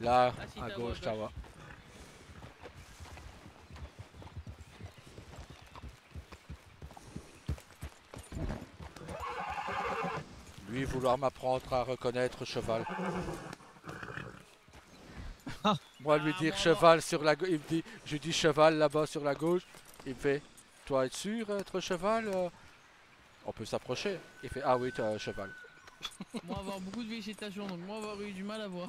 Là, Ah, si, à Tawa, gauche gauche. Tawa. Lui vouloir m'apprendre à reconnaître cheval. Moi lui dire moi, cheval sur la gauche, il me dit, je dis cheval là-bas sur la gauche, il me fait Toi, être sûr, être cheval on peut s'approcher. Il fait ah oui, t'es un cheval. Moi, avoir beaucoup de végétation, donc moi, avoir eu du mal à voir.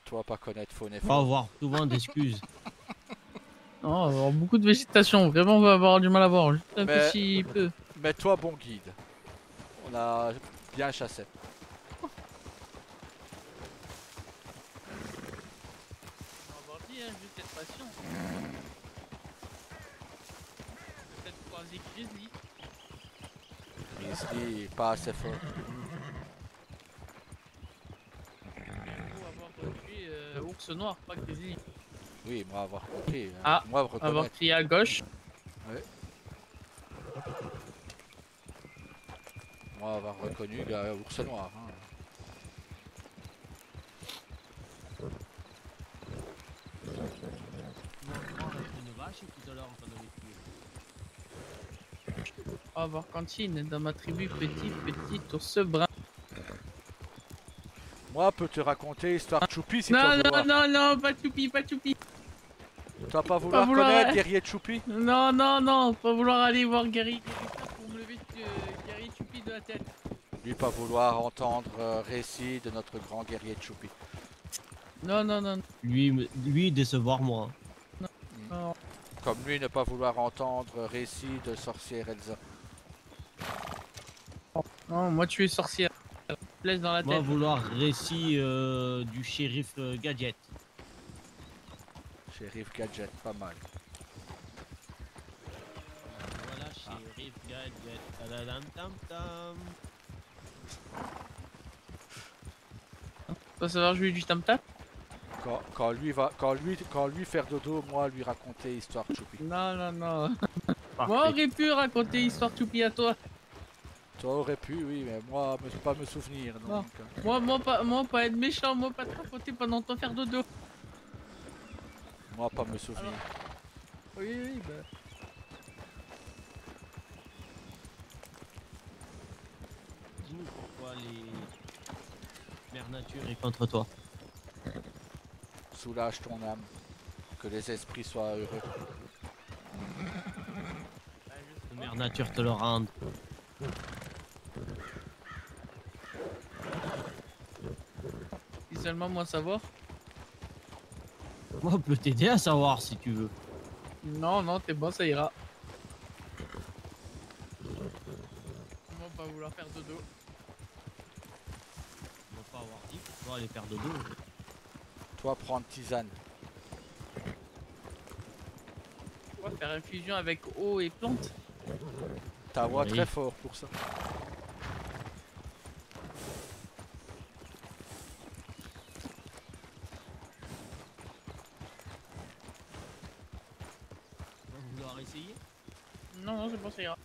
Toi, pas connaître faune et Faut flore. avoir souvent d'excuses. Non, avoir beaucoup de végétation, vraiment, on va avoir du mal à voir. Juste un Mais- petit peu. Mais toi, bon guide. On a bien chassé. On va avoir dit, hein, juste être patient. Peut-être croiser Grizzly. Grizzly, pas assez fort. Faut avoir tué ours noir, pas Grizzly. Oui, moi avoir compris. Hein. Ah, Moi Avoir reconnaître. crié à gauche. Moi avoir reconnu ours noir. Hein. Une vache et tout à l'heure, on t'en avait tué. On va avoir Cantine dans ma tribu, petit ours brun. Moi, peut te raconter histoire Choupi si tu Non, vas non, vouloir. non, non, pas Choupi, pas Choupi. Tu vas pas vouloir vouloir, connaître ouais. guerrier Choupi? Non, non, non, pas vouloir aller voir Gary pour me lever Gary Choupi de la tête. Lui pas vouloir entendre récit de notre grand guerrier Choupi. Non, non, non, Lui décevoir moi. non. Comme lui ne pas vouloir entendre récit de sorcière Elsa. Non, moi tu es sorcière. Plaise dans la Moi tête. vouloir récit du shérif Gadget. Shérif Gadget, pas mal. Voilà, shérif Gadget. Tadadam tam tam. Faut savoir jouer du tam-tam. Quand lui faire dodo, moi lui raconter histoire Choupi. Non, non, non. Parfait. Moi aurais pu raconter histoire Choupi à toi. Toi aurais pu, oui, mais moi pas me souvenir. Donc, Moi pas être méchant, moi pas te raconter pendant ton faire dodo. moi pas me souvenir. Oui, oui, bah. Dis-nous pourquoi les Mère Nature est contre toi. Soulage ton âme. Que les esprits soient heureux. Que Mère Nature te le rende. Si seulement moi savoir. Moi, je peux t'aider à savoir si tu veux. Non, non, t'es bon, ça ira. Moi pas vouloir faire dodo. On va pas avoir dit pour toi aller faire dodo. Toi prendre tisane. Quoi, faire infusion avec eau et plantes. Ta voix Oui. très fort pour ça. On va vouloir essayer. Non, non, c'est bon, ça ira.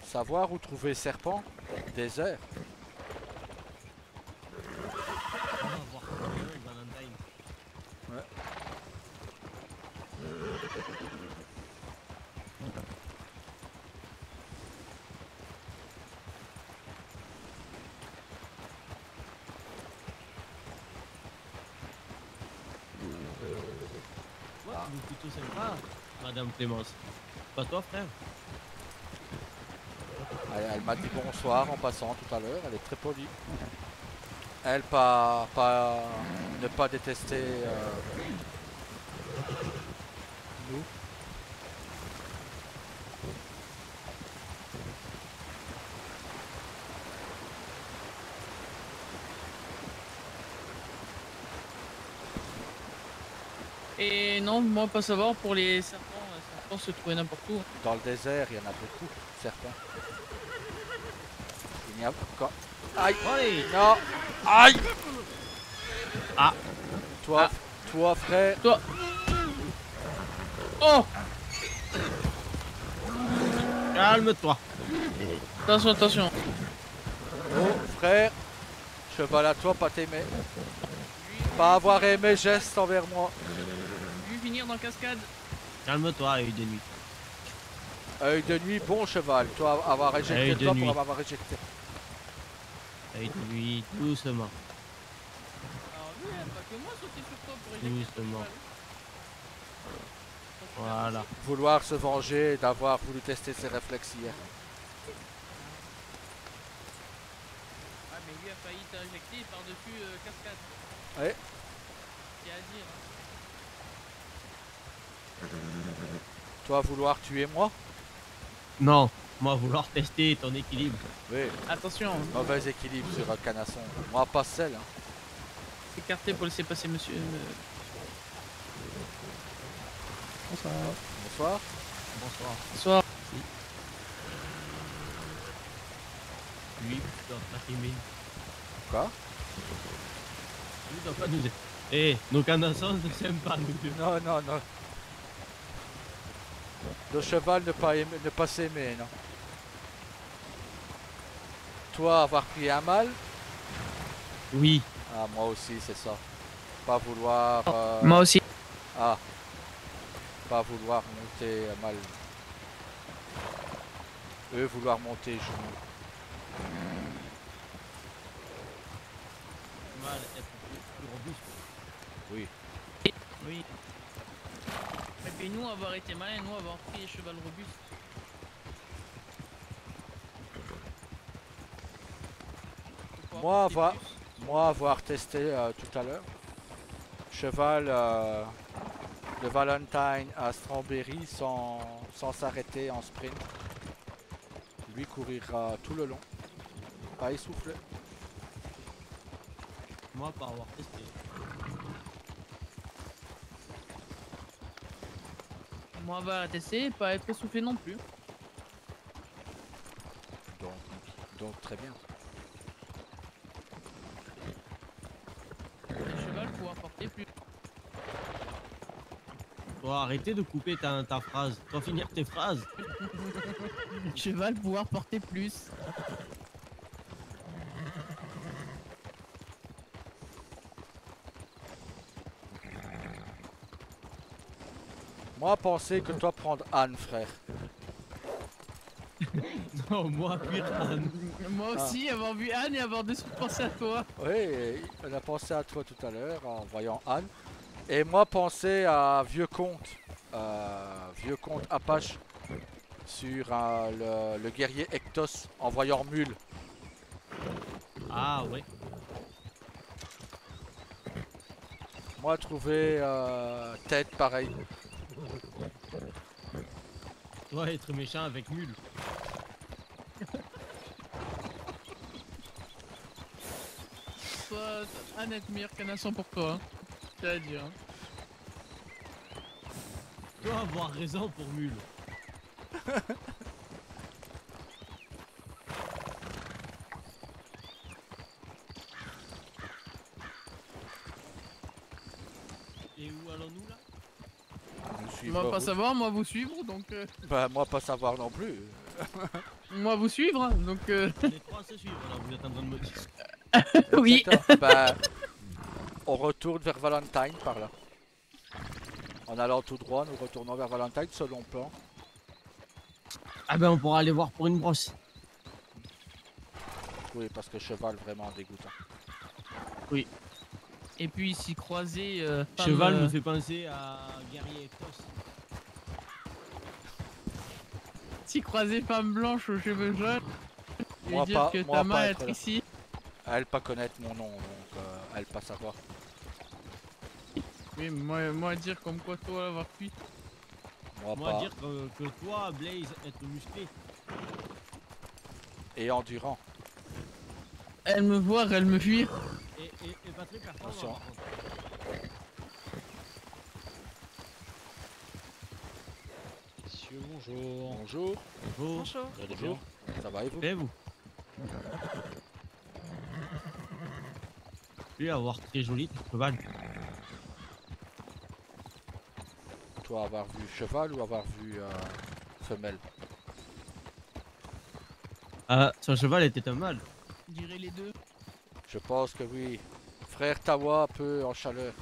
Savoir où trouver serpent, désert. On va voir Valentine. Ouais. Ouais, tu es plutôt sympa, Madame Clémence. Pas toi, frère. Elle m'a dit bonsoir en passant tout à l'heure, elle est très polie. Elle ne pas détester nous. Et non, moi pas savoir pour les serpents se trouver n'importe où. Dans le désert, il y en a beaucoup, serpents. Il n'y a quoi? Aïe! Allez. Non! Aïe! Ah. Toi frère, Oh, Calme-toi. attention, attention. frère, Cheval à toi, pas t'aimer. Pas avoir aimé geste envers moi. Lui finir dans cascade. Calme-toi, œil de nuit. Œil de nuit, bon cheval. Toi, avoir Œil éjecté de toi nuit. pour m'avoir éjecté. Œil de nuit, doucement. Alors lui, elle pas que moi sauter sur toi pour éjecter ton Doucement. cheval. Voilà. Vouloir se venger d'avoir voulu tester ses réflexes hier. Ah mais lui a failli t'injecter par-dessus cascade. Ouais. C'est à dire. Hein. Toi, vouloir tuer moi? Non, moi vouloir tester ton équilibre. Oui. Attention, Mauvais équilibre sur un canasson. Moi, pas celle. Hein. écarté pour laisser passer monsieur. Bonsoir. Bonsoir. Bonsoir. Lui, tu dois pas t'aimer. Quoi? Lui doit pas nous aimer. Eh, nos canassons ne s'aiment pas, nous deux. Non, non, non. Le cheval ne pas aimer, ne pas s'aimer, non. Toi, avoir pris un mal? Oui. Ah, moi aussi, c'est ça. Pas vouloir... Moi aussi. Ah. Pas vouloir monter mal. Eux, vouloir monter genoux. Mal être plus robuste. Oui. Oui. Et puis nous avoir été malins, nous avoir pris les chevals robustes. Moi, avoir testé tout à l'heure. Cheval de Valentine à Strawberry sans s'arrêter en sprint. Lui courira tout le long. Pas essoufflé. Moi, pas avoir testé. Moi avoir testé et pas être essoufflé non plus. Donc très bien. Le cheval pouvoir porter plus. Toi, arrêtez de couper ta phrase. Toi, finir tes phrases. Cheval pouvoir porter plus. Moi, penser que toi prendre Anne, frère. Non, moi, putain. Moi aussi, avoir vu Anne et avoir de suite pensé à toi. Oui, on a pensé à toi tout à l'heure en voyant Anne. Et moi, penser à vieux comte Apache sur le guerrier Ectos en voyant Mule. Ah, ouais. Moi, trouver tête pareil. Toi, être méchant avec Mule. Toi, Anne est meilleur canasson pour toi. Hein. C'est à dire. Hein. Toi, avoir raison pour Mule. Et où allons-nous là? Nous On suivre, va pas vous. savoir, moi vous suivre, donc... Bah, moi, pas savoir non plus. Moi vous suivre, hein, donc... Les trois se suivent, là, vous êtes en train de me dire. Oui. Exactement. Bah, on retourne vers Valentine par là. En allant tout droit, nous retournons vers Valentine selon plan. Ah ben, on pourra aller voir pour une brosse. Oui, parce que cheval vraiment dégoûtant. Et puis s'y croiser... Cheval me fait penser à Guerrier Ectos. S'y croiser femme blanche aux cheveux jaunes... Lui Moi dire pas- que moi ta pas main être est là. ici. Elle pas connaître mon nom, donc elle pas savoir. Oui, moi dire comme quoi toi avoir fui. Moi, Moi, pas. dire que toi, Blaze, être musclé. Et endurant. Elle me voir, elle me fuir. Et pas très performant. Attention. par contre. Messieurs, bonjour. Bonjour. Bonjour. Bonjour. Vous allez Bonjour. bien? Ça va et vous? Et vous? Lui, avoir très joli, ton cheval. Toi, avoir vu cheval ou avoir vu femelle? Ah, son cheval était un mâle. Je dirais les deux. Je pense que oui. Frère Tawa peu en chaleur.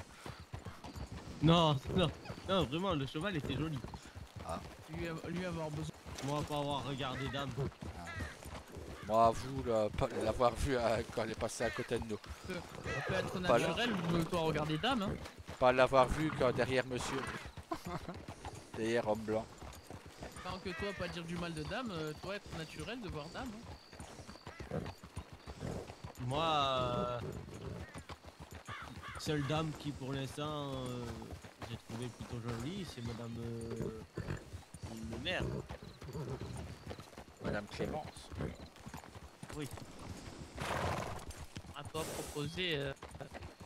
Non, non, non, vraiment, le cheval était joli. Lui avoir besoin. Moi, pas avoir regardé dame. Moi, vous, l'avoir vu quand elle est passée à côté de nous. Ça peut être Pas là. naturel, ou toi regarder dame. Hein. Pas l'avoir vu quand derrière monsieur. Derrière homme blanc. Tant que toi, pas dire du mal de dame, toi être naturel de voir dame. Hein. Moi, seule dame qui pour l'instant j'ai trouvé plutôt jolie, c'est madame le maire. Madame Clémence. Oui. À toi proposer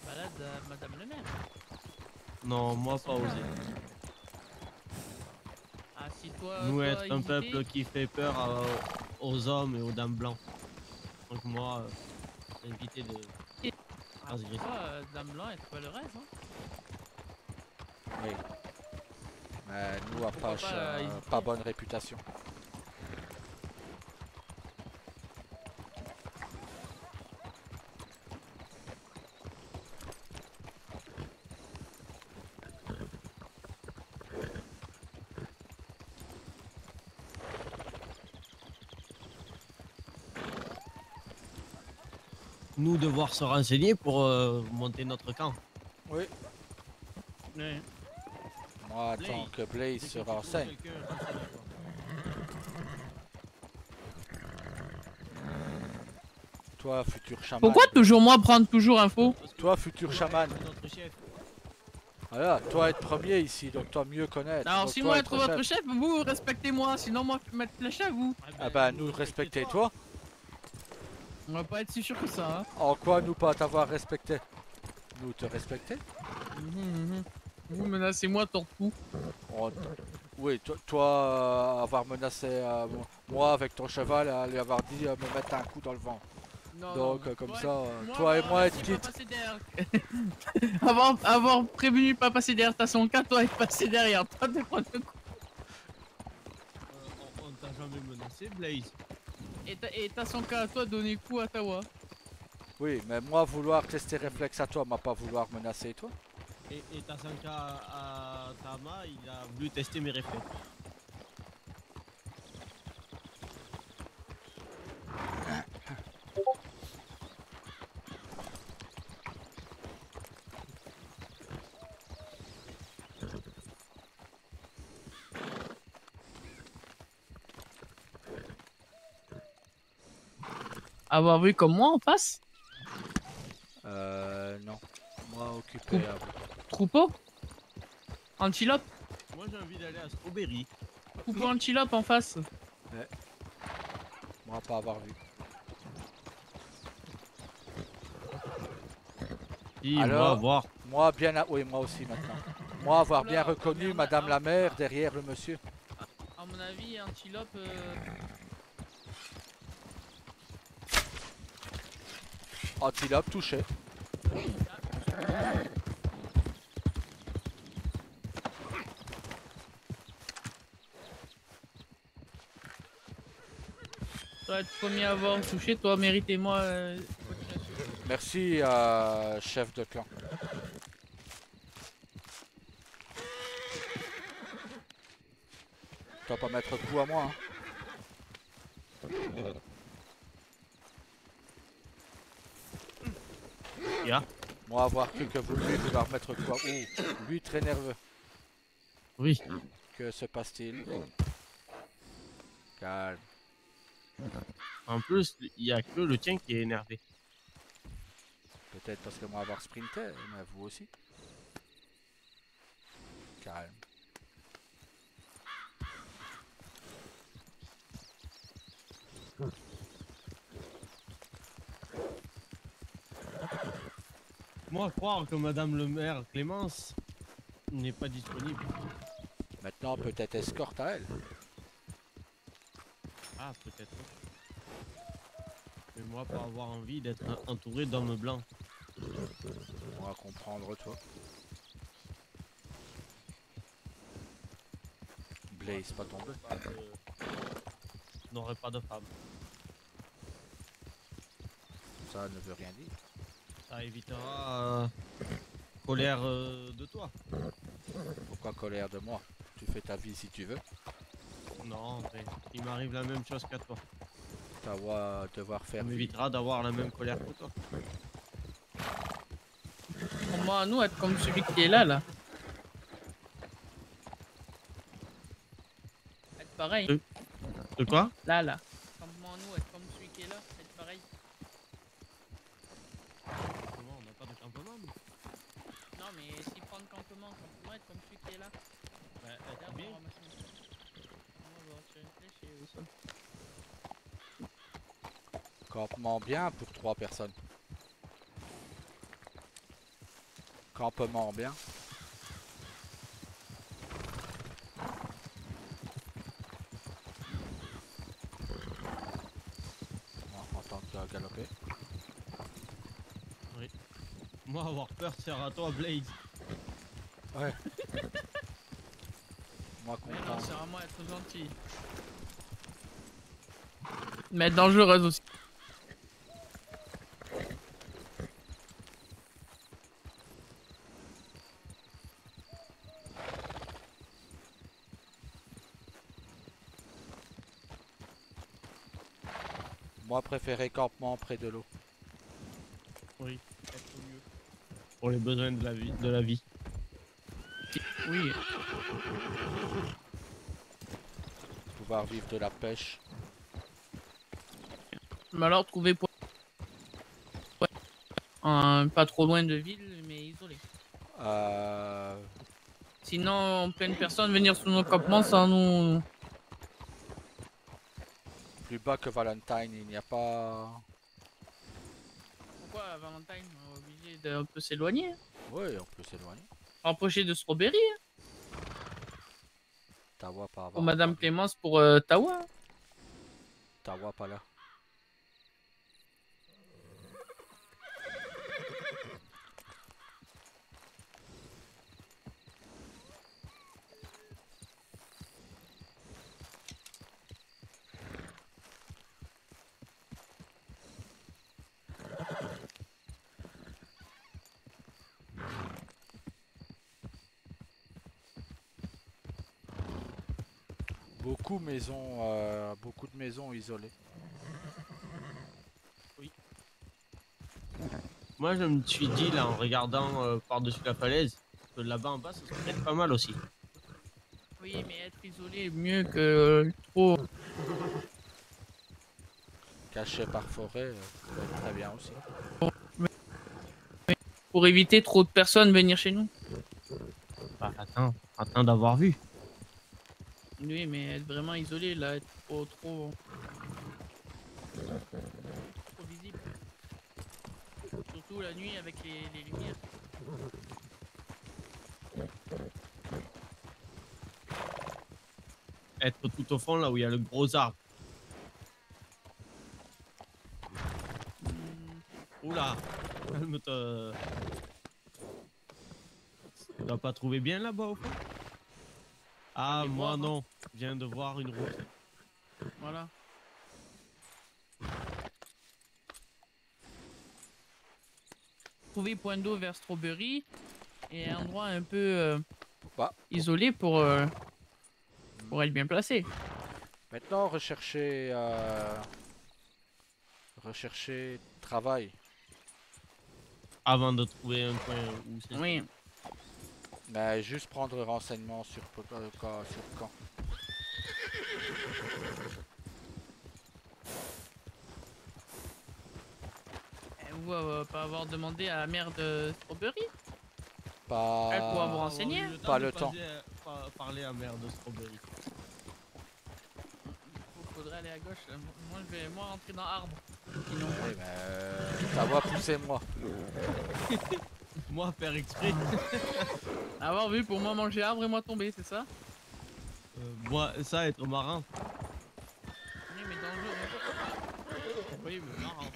balade à Madame le maire. Non, moi pas osé. Ah si toi. Nous toi, être un hésiter, peuple qui fait peur aux hommes et aux dames blancs. Donc moi, éviter de transgresser. toi, Dame Blanc être valeureuse. Hein. Oui. Mais nous, Pourquoi Apache, pas, hésiter. pas bonne réputation. Nous devoir se renseigner pour monter notre camp. Oui. Ouais. Moi, Blaze, tant que Blaze Dès se que tu trouves renseigne. quelqu'un, renseigne-toi. Toi, futur chaman. Pourquoi toujours moi prendre toujours info? Parce que Toi, futur chaman. c'est notre chef. Voilà, toi être premier ici, donc toi mieux connaître. Alors Donc si toi moi être votre chef. chef, vous respectez-moi, sinon moi mettre flèche à vous. Ah bah nous respecter toi. On va pas être si sûr que ça. Hein. En quoi nous pas t'avoir respecté? Nous te respecter? Vous menacez moi torpou. On- Oui, toi, avoir menacé moi avec ton cheval, lui avoir dit me mettre un coup dans le vent. Non, Donc non. comme Toi, ça, moi, toi et avoir moi être laissé pas quitte. passer derrière. avoir prévenu pas passer derrière t'as son cas, toi être passé derrière. Toi de prendre le coup. On t'a jamais menacé, Blaze. Et t'as son cas, toi donner coup à Tawa. Oui, mais moi vouloir tester réflexe à toi, m'a pas vouloir menacer toi. Et Tasanka à Tama, il a voulu tester mes réflexes. Avoir vu comme moi en face? Non. Moi occupé à vous. Troupeau? Antilope? Moi j'ai envie d'aller à Strawberry. Troupeau antilope en face. Moi pas avoir vu. Si, Alors moi, voir. Moi bien oui moi aussi maintenant. Moi avoir bien Oula, reconnu merde, Madame ah, la mère derrière le monsieur. À mon avis, antilope. Antilope touché. Toi être premier à avoir touché, toi méritez-moi. Merci chef de clan. Tu vas pas mettre coup à moi hein. Ya. Moi avoir cru que vous lui vouloir mettre quoi. Oh, lui très nerveux. Oui. Que se passe-t-il? Calme. En plus, il y a que le tien qui est énervé. Peut-être parce que moi avoir sprinté, mais vous aussi. Calme. Moi, croire que Madame le maire Clémence n'est pas disponible. Maintenant peut-être escorte à elle. Ah, peut-être. Mais moi, pas avoir envie d'être entouré d'hommes blancs. On va comprendre toi. Blaze pas tombé. N'aurait pas de femme. Ça ne veut rien dire. Ça évitera colère de toi. Pourquoi colère de moi? Tu fais ta vie si tu veux. Non, mais il m'arrive la même chose qu'à toi. Tawa devoir Ça faire vie. m'évitera d'avoir la même colère que toi. Pour moi, nous, être comme celui qui est là, là. Être pareil. De quoi? Là, là. Comme moi, nous, être comme celui qui est là. Être pareil. Comment? On n'a pas de campement nous. Non, mais s'il prend le campement, être comme celui qui est là. Bah, être Regarde, bien. on ramasse une flèche. On va tirer une flèche et au sol. Campement bien pour 3 personnes. Campement bien. En tant que galopé. Moi, avoir peur, c'est à toi, Blade. Ouais. Moi Mais non, content. c'est vraiment être gentil. Mais être dangereuse aussi. Moi préféré campement près de l'eau. Oui, être mieux. Pour les besoins de la vie. Oui. Pouvoir vivre de la pêche. Mais alors, trouver pas trop loin de ville, mais isolé. Sinon, plein de personnes venir sous nos campements sans nous. Plus bas que Valentine, il n'y a pas... Pourquoi Valentine on est obligé d'un peu s'éloigner, hein. Oui, on peut s'éloigner. Empocher de strawberry, hein. Tawa pas avant. Pour Madame Clémence, pour Tawa. Tawa pas là. Beaucoup de maisons isolées. Moi, je me suis dit, là, en regardant par-dessus la falaise, que là-bas en bas, ça serait peut-être pas mal aussi. Oui, mais être isolé est mieux que trop. Caché par forêt, ça peut être très bien aussi. Pour éviter trop de personnes venir chez nous. Bah, attends d'avoir vu. Oui, mais être vraiment isolé, là, être trop visible. Surtout la nuit avec les lumières. Être tout au fond, là où il y a le gros arbre. Oula, calme-toi. Tu dois pas trouver bien là-bas au fond? Ah, Allez moi voir, hein. non. Je viens de voir une route. Voilà. Trouver point d'eau vers Strawberry et un endroit un peu Bah, isolé pour être bien placé. maintenant, rechercher travail. Avant de trouver un point où c'est. Oui. Mais juste prendre renseignements sur quand. Vous pas avoir demandé à la mère de Strawberry? Pas... Elle pourra vous renseigner. Pas le temps. Parler à mère de Strawberry. Faudrait aller à gauche. Moi, je vais rentrer dans l'arbre. Sinon. Oui, mais ça va pousser moi. Moi, faire exprès. Avoir vu pour moi manger arbre et moi tomber, c'est ça? Moi, ça, être marin. Oui, mais dangereux. Oui, mais marrant.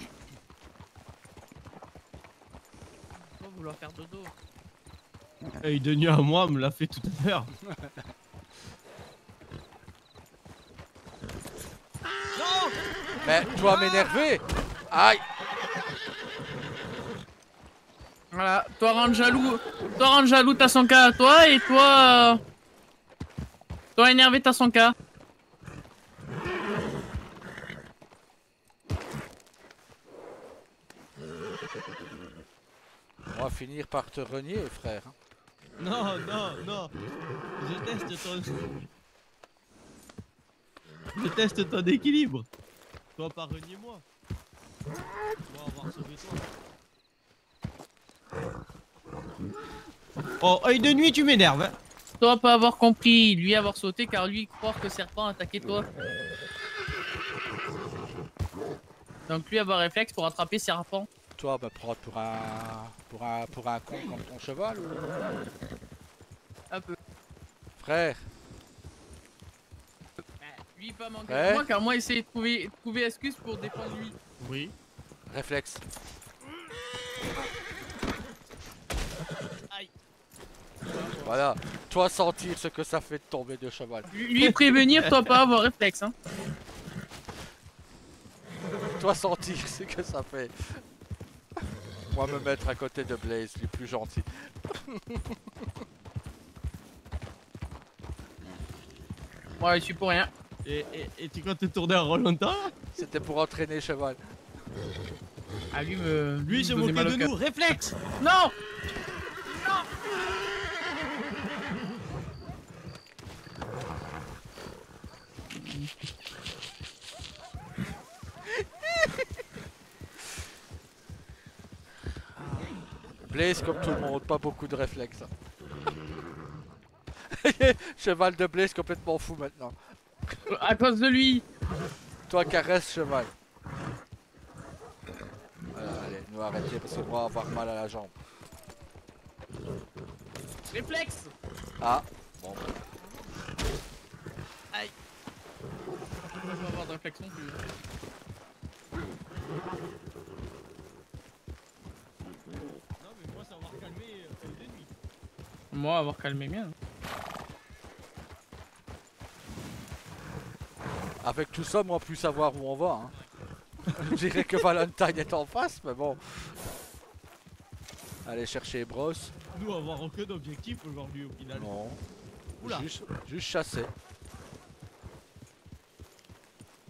Faut vouloir faire dodo. Œil de nuit à moi me l'a fait tout à l'heure. Mais tu dois m'énerver. Aïe. Voilà, toi rendre jaloux, t'as son cas à toi, et toi... Toi énervé, t'as son cas. On va finir par te renier, frère. Non, non, non. Je teste ton... Je teste ton équilibre. Toi, pas renier moi. Moi, avoir sauvé toi. Oh, œil de nuit, tu m'énerves. Hein. Toi pas avoir compris, lui avoir sauté car lui croire que serpent a attaqué toi. Donc lui avoir réflexe pour attraper serpent. Toi, me prendre pour un con comme ton cheval ou... Un peu. Frère, Lui pas manquer Ouais. moi car moi essayer de trouver excuse pour défendre lui. Oui. réflexe. Aïe. Voilà. Toi sentir ce que ça fait de tomber de cheval. Lui prévenir, toi pas avoir réflexe hein. Toi sentir ce que ça fait. Moi me mettre à côté de Blaze, lui plus gentil. Moi je suis pour rien. Et tu comptes te tourner en rond longtemps? C'était pour entraîner le cheval. Ah lui me... Lui, se me donnait moquait mal au de cœur. nous. Réflexe. Non. Blaze comme tout le monde, pas beaucoup de réflexes. Cheval de Blaze complètement fou maintenant. À cause de lui. Toi caresse cheval. Voilà, allez, nous arrêter parce que moi avoir mal à la jambe. Réflexe. Ah, bon. Je peux pas avoir de réflexe non plus. Non, mais moi, ça va calmer œil de nuit. Moi avoir calmé bien. Avec tout ça, moi plus savoir où on va. Hein. Je dirais que Valentine est en face, mais bon. Allez chercher Bros. Nous, avoir aucun objectif aujourd'hui au final. Non. Oula. Juste chasser.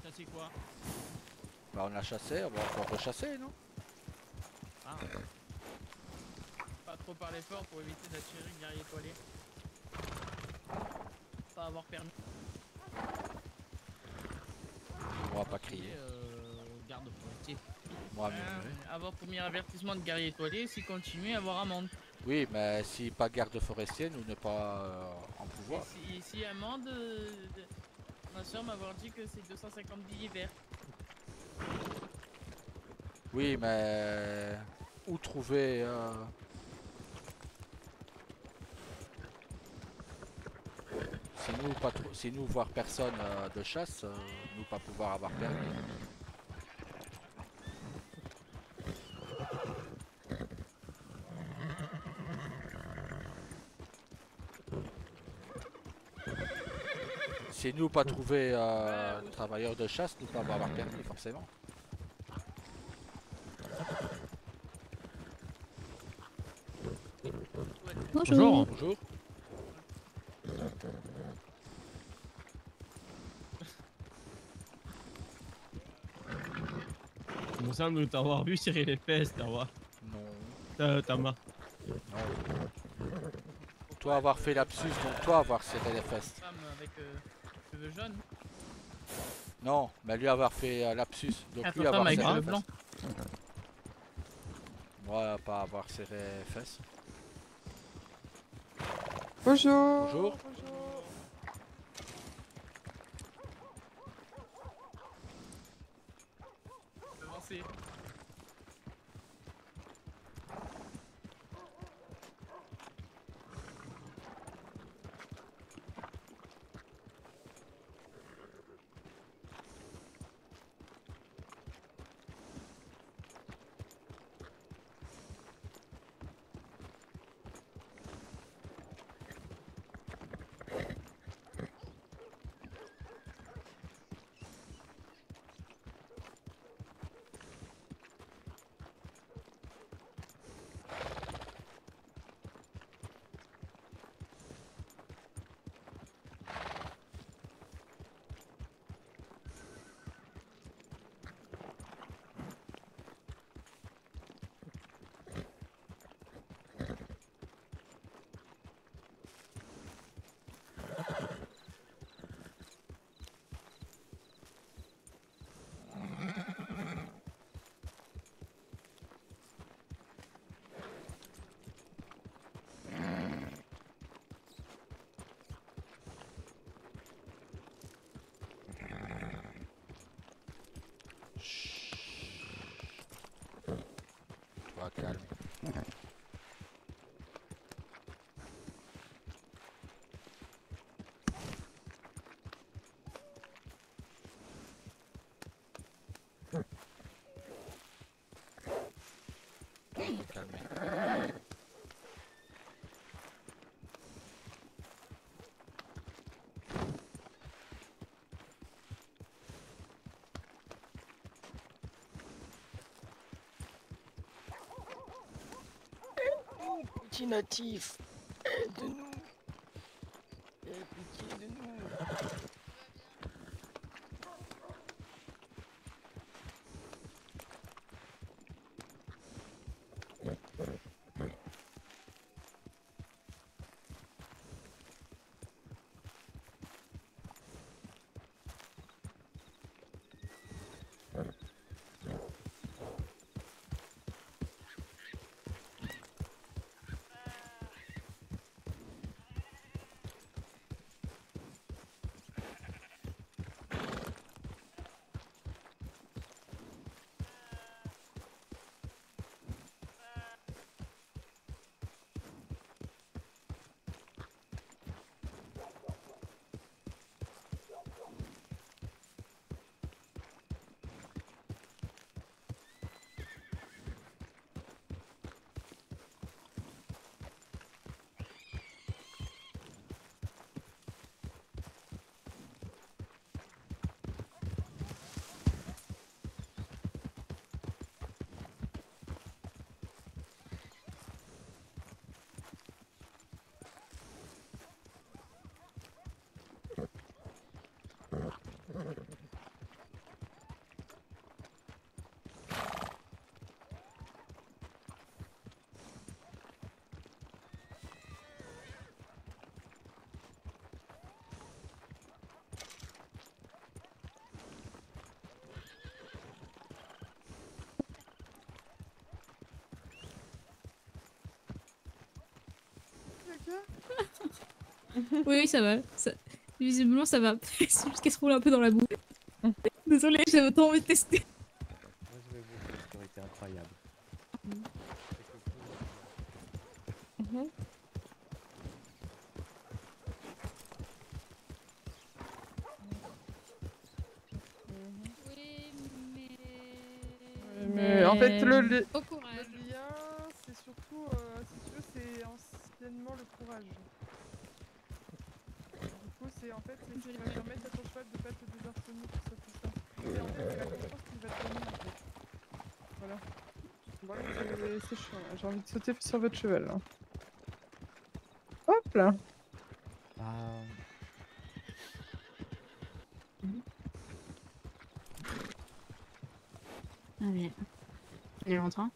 Ça, c'est quoi? Bah on a chassé, on va encore rechasser, non? Ah. Pas trop parler fort pour éviter d'attirer le guerrier étoilé. Pas avoir permis. On va pas crier. Garde forestier. Moi murmurer. Avoir premier avertissement de guerrier étoilé, si continuer, avoir amende. Oui, mais si pas garde forestier, nous ne pas en pouvoir. Si amende, ma soeur m'avoir dit que c'est 250 billets verts. Oui, mais où trouver si nous voir personne de chasse, nous pas pouvoir avoir permis. Si nous pas trouver travailleurs de chasse, nous pas avoir permis forcément. Bonjour. Bonjour. Il me semble t'avoir vu serrer les fesses, Tawa. Non. Tama. Non. Toi avoir fait lapsus, donc toi avoir serré les fesses. Femme avec cheveux jaunes. Non, mais lui avoir fait lapsus, donc Ah, lui ta avoir femme avec serré les cheveux blancs. fesses. Moi pas avoir serré les fesses. Bonjour. Bonjour. Avancez. calme. Calme. Petit natif, aide-nous. Aie pitié de nous. Oui, oui, ça va. Visiblement, ça va. C'est juste qu'elle se roule un peu dans la boue. Désolée, j'avais autant envie de tester. Moi, je vais vous dire ce qui aurait été incroyable. Oui, Mais en fait, le au courage. lien, c'est surtout, si tu veux, c'est anciennement le courage. Du coup, c'est en fait, c'est ce qui va permettre à ton cheval de pas te désarçonner, tout ça, tout ça. Et en fait, c'est la confiance qui va te donner, en fait. Voilà. Voilà, c'est chiant, là. J'ai envie de sauter sur votre cheval, là. Hop là. Allez. Il est longtemps.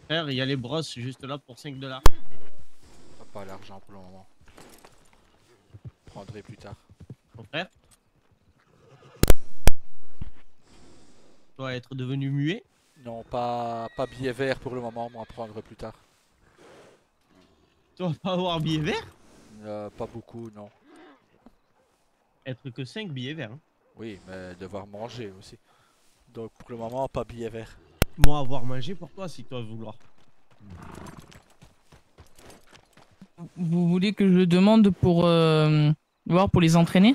Frère, il y a les brosses juste là pour 5 $. Pas l'argent pour le moment. Je prendrai plus tard. Mon frère. Tu dois être devenu muet. Non, pas billet vert pour le moment, moi prendre plus tard. Tu vas pas avoir billet vert. Pas beaucoup, non. Être que 5 billets verts. Hein. Oui, mais devoir manger aussi. Donc pour le moment, pas billet vert. Moi, avoir mangé pour toi si toi vouloir. Vous voulez que je demande pour voir pour les entraîner?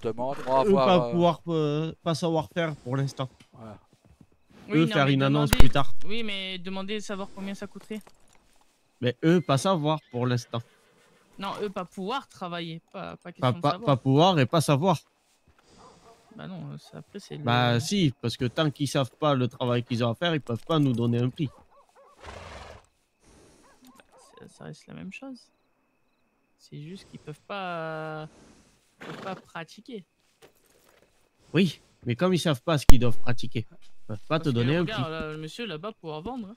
demande. On va Eux, voir. pas pouvoir, pas savoir faire pour l'instant. Voilà. Eux, non, faire mais une annonce demandez- plus tard. Oui, mais demandez de savoir combien ça coûterait. Mais eux, pas savoir pour l'instant. Non, eux, pas pouvoir travailler. Pas question de Pas savoir. pouvoir et pas savoir. Bah non, après, c'est le... Bah si, parce que tant qu'ils savent pas le travail qu'ils ont à faire, ils peuvent pas nous donner un prix. Ça reste la même chose. C'est juste qu'ils peuvent pas pratiquer. Oui, mais comme ils savent pas ce qu'ils doivent pratiquer, ils peuvent pas te Parce que, donner un regarde, prix. là, le monsieur là-bas pouvoir vendre. Hein.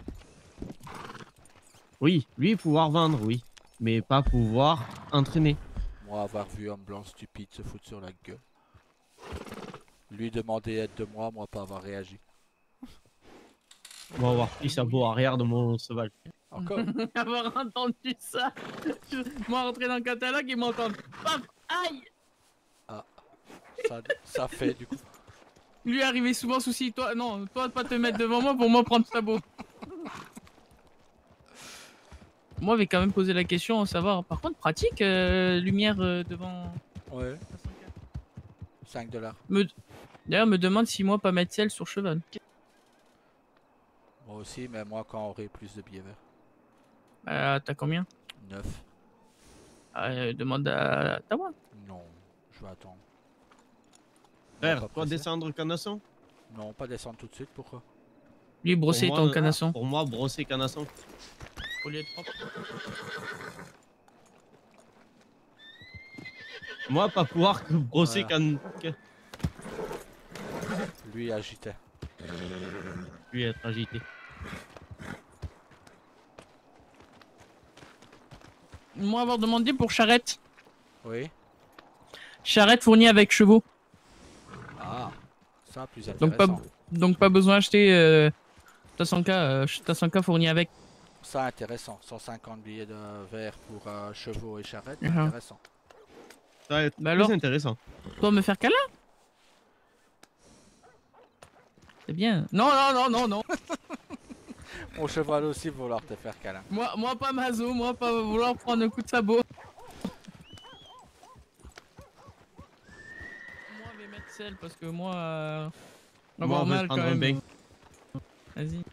Oui, lui pouvoir vendre, oui, mais pas pouvoir entraîner. Moi, avoir vu un blanc stupide se foutre sur la gueule. Lui demander aide de moi pas avoir réagi. On va avoir pris sa beau arrière de mon cheval. Encore. Avoir entendu ça. Moi, rentrer dans le catalogue, ils m'entendent. Paf, aïe. Ça fait du coup. Lui arrivé souvent souci. Toi, non, toi, pas te mettre devant moi pour moi prendre sabot. Moi, j'avais quand même posé la question à savoir. Par contre, pratique, lumière devant. Ouais. 5$. D'ailleurs, me demande si moi pas mettre celle sur cheval. Moi aussi, mais moi quand on aurait plus de billets verts. T'as combien? 9. Demande à Tawa. Non, je vais attendre. Frère, pas toi pressé. descendre canasson? Non, pas descendre tout de suite, pourquoi? Lui, brosser Pour ton moi, canasson. Pour moi, brosser canasson. Au lieu de propre. Moi, pas pouvoir que brosser Lui agitait. Lui être agité. Moi, avoir demandé pour charrette. Oui. Charrette fournie avec chevaux. Ah, ça plus Donc pas, intéressant. donc pas besoin d'acheter Tassanka fourni avec. Ça intéressant. 150 billets de verre pour chevaux et charrettes, Uh-huh. intéressant. Ça va être Bah plus alors intéressant. Toi me faire câlin? C'est bien. Non, non, non, non, non. Mon cheval aussi vouloir te faire câlin. Moi pas mazo, moi pas vouloir prendre un coup de sabot. Moi je vais mettre celle parce que moi... Moi, avoir on va mal prendre quand un même. bain. Vas-y.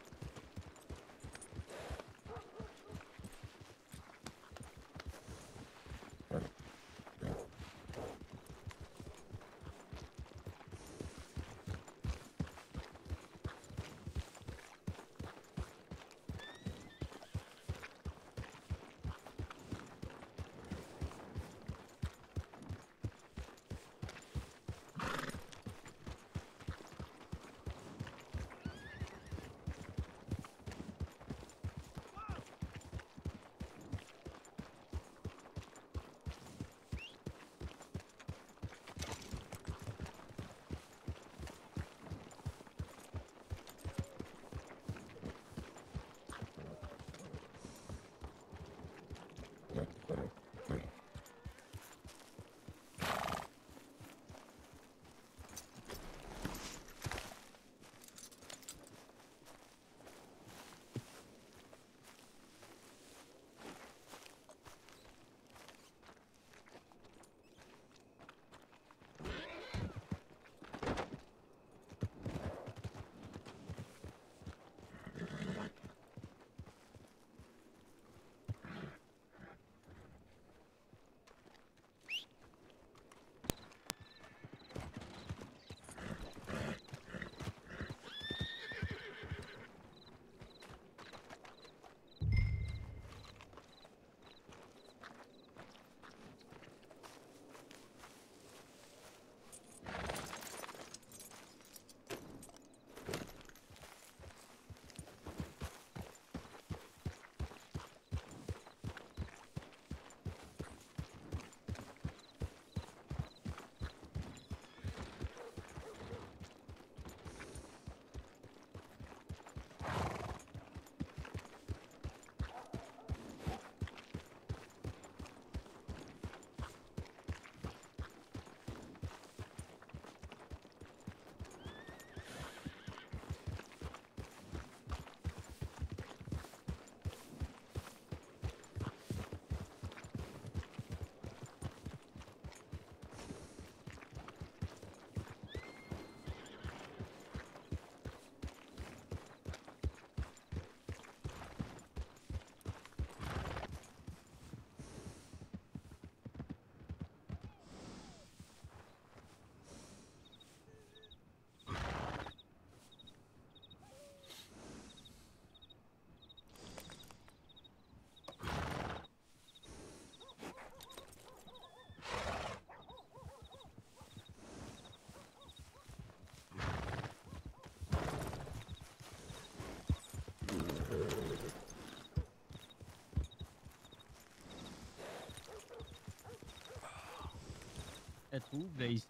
être où, Blaze?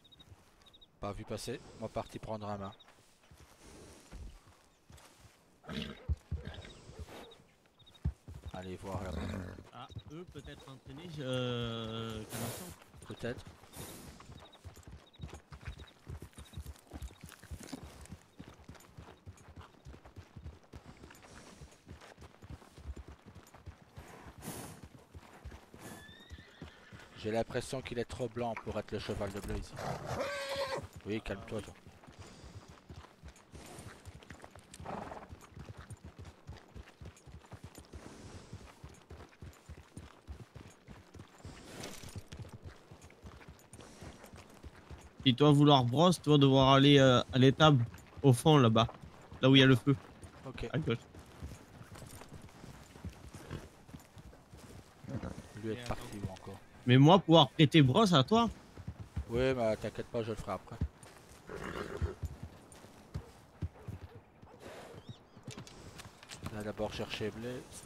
Pas vu passer. Moi parti prendre un main. Allez voir là-bas. Ah, eux peut-être entraînés, Canasson. Peut-être. J'ai l'impression qu'il est trop blanc pour être le cheval de Blaze. Oui, calme-toi toi. Si toi vouloir brosse, tu vas devoir aller à l'étable, au fond là-bas, là où il y a le feu, Ok. à gauche. Lui est parti ou encore. Mais moi, pouvoir prêter brosse à toi, Oui, mais t'inquiète pas, je le ferai après. On va d'abord chercher Blaze.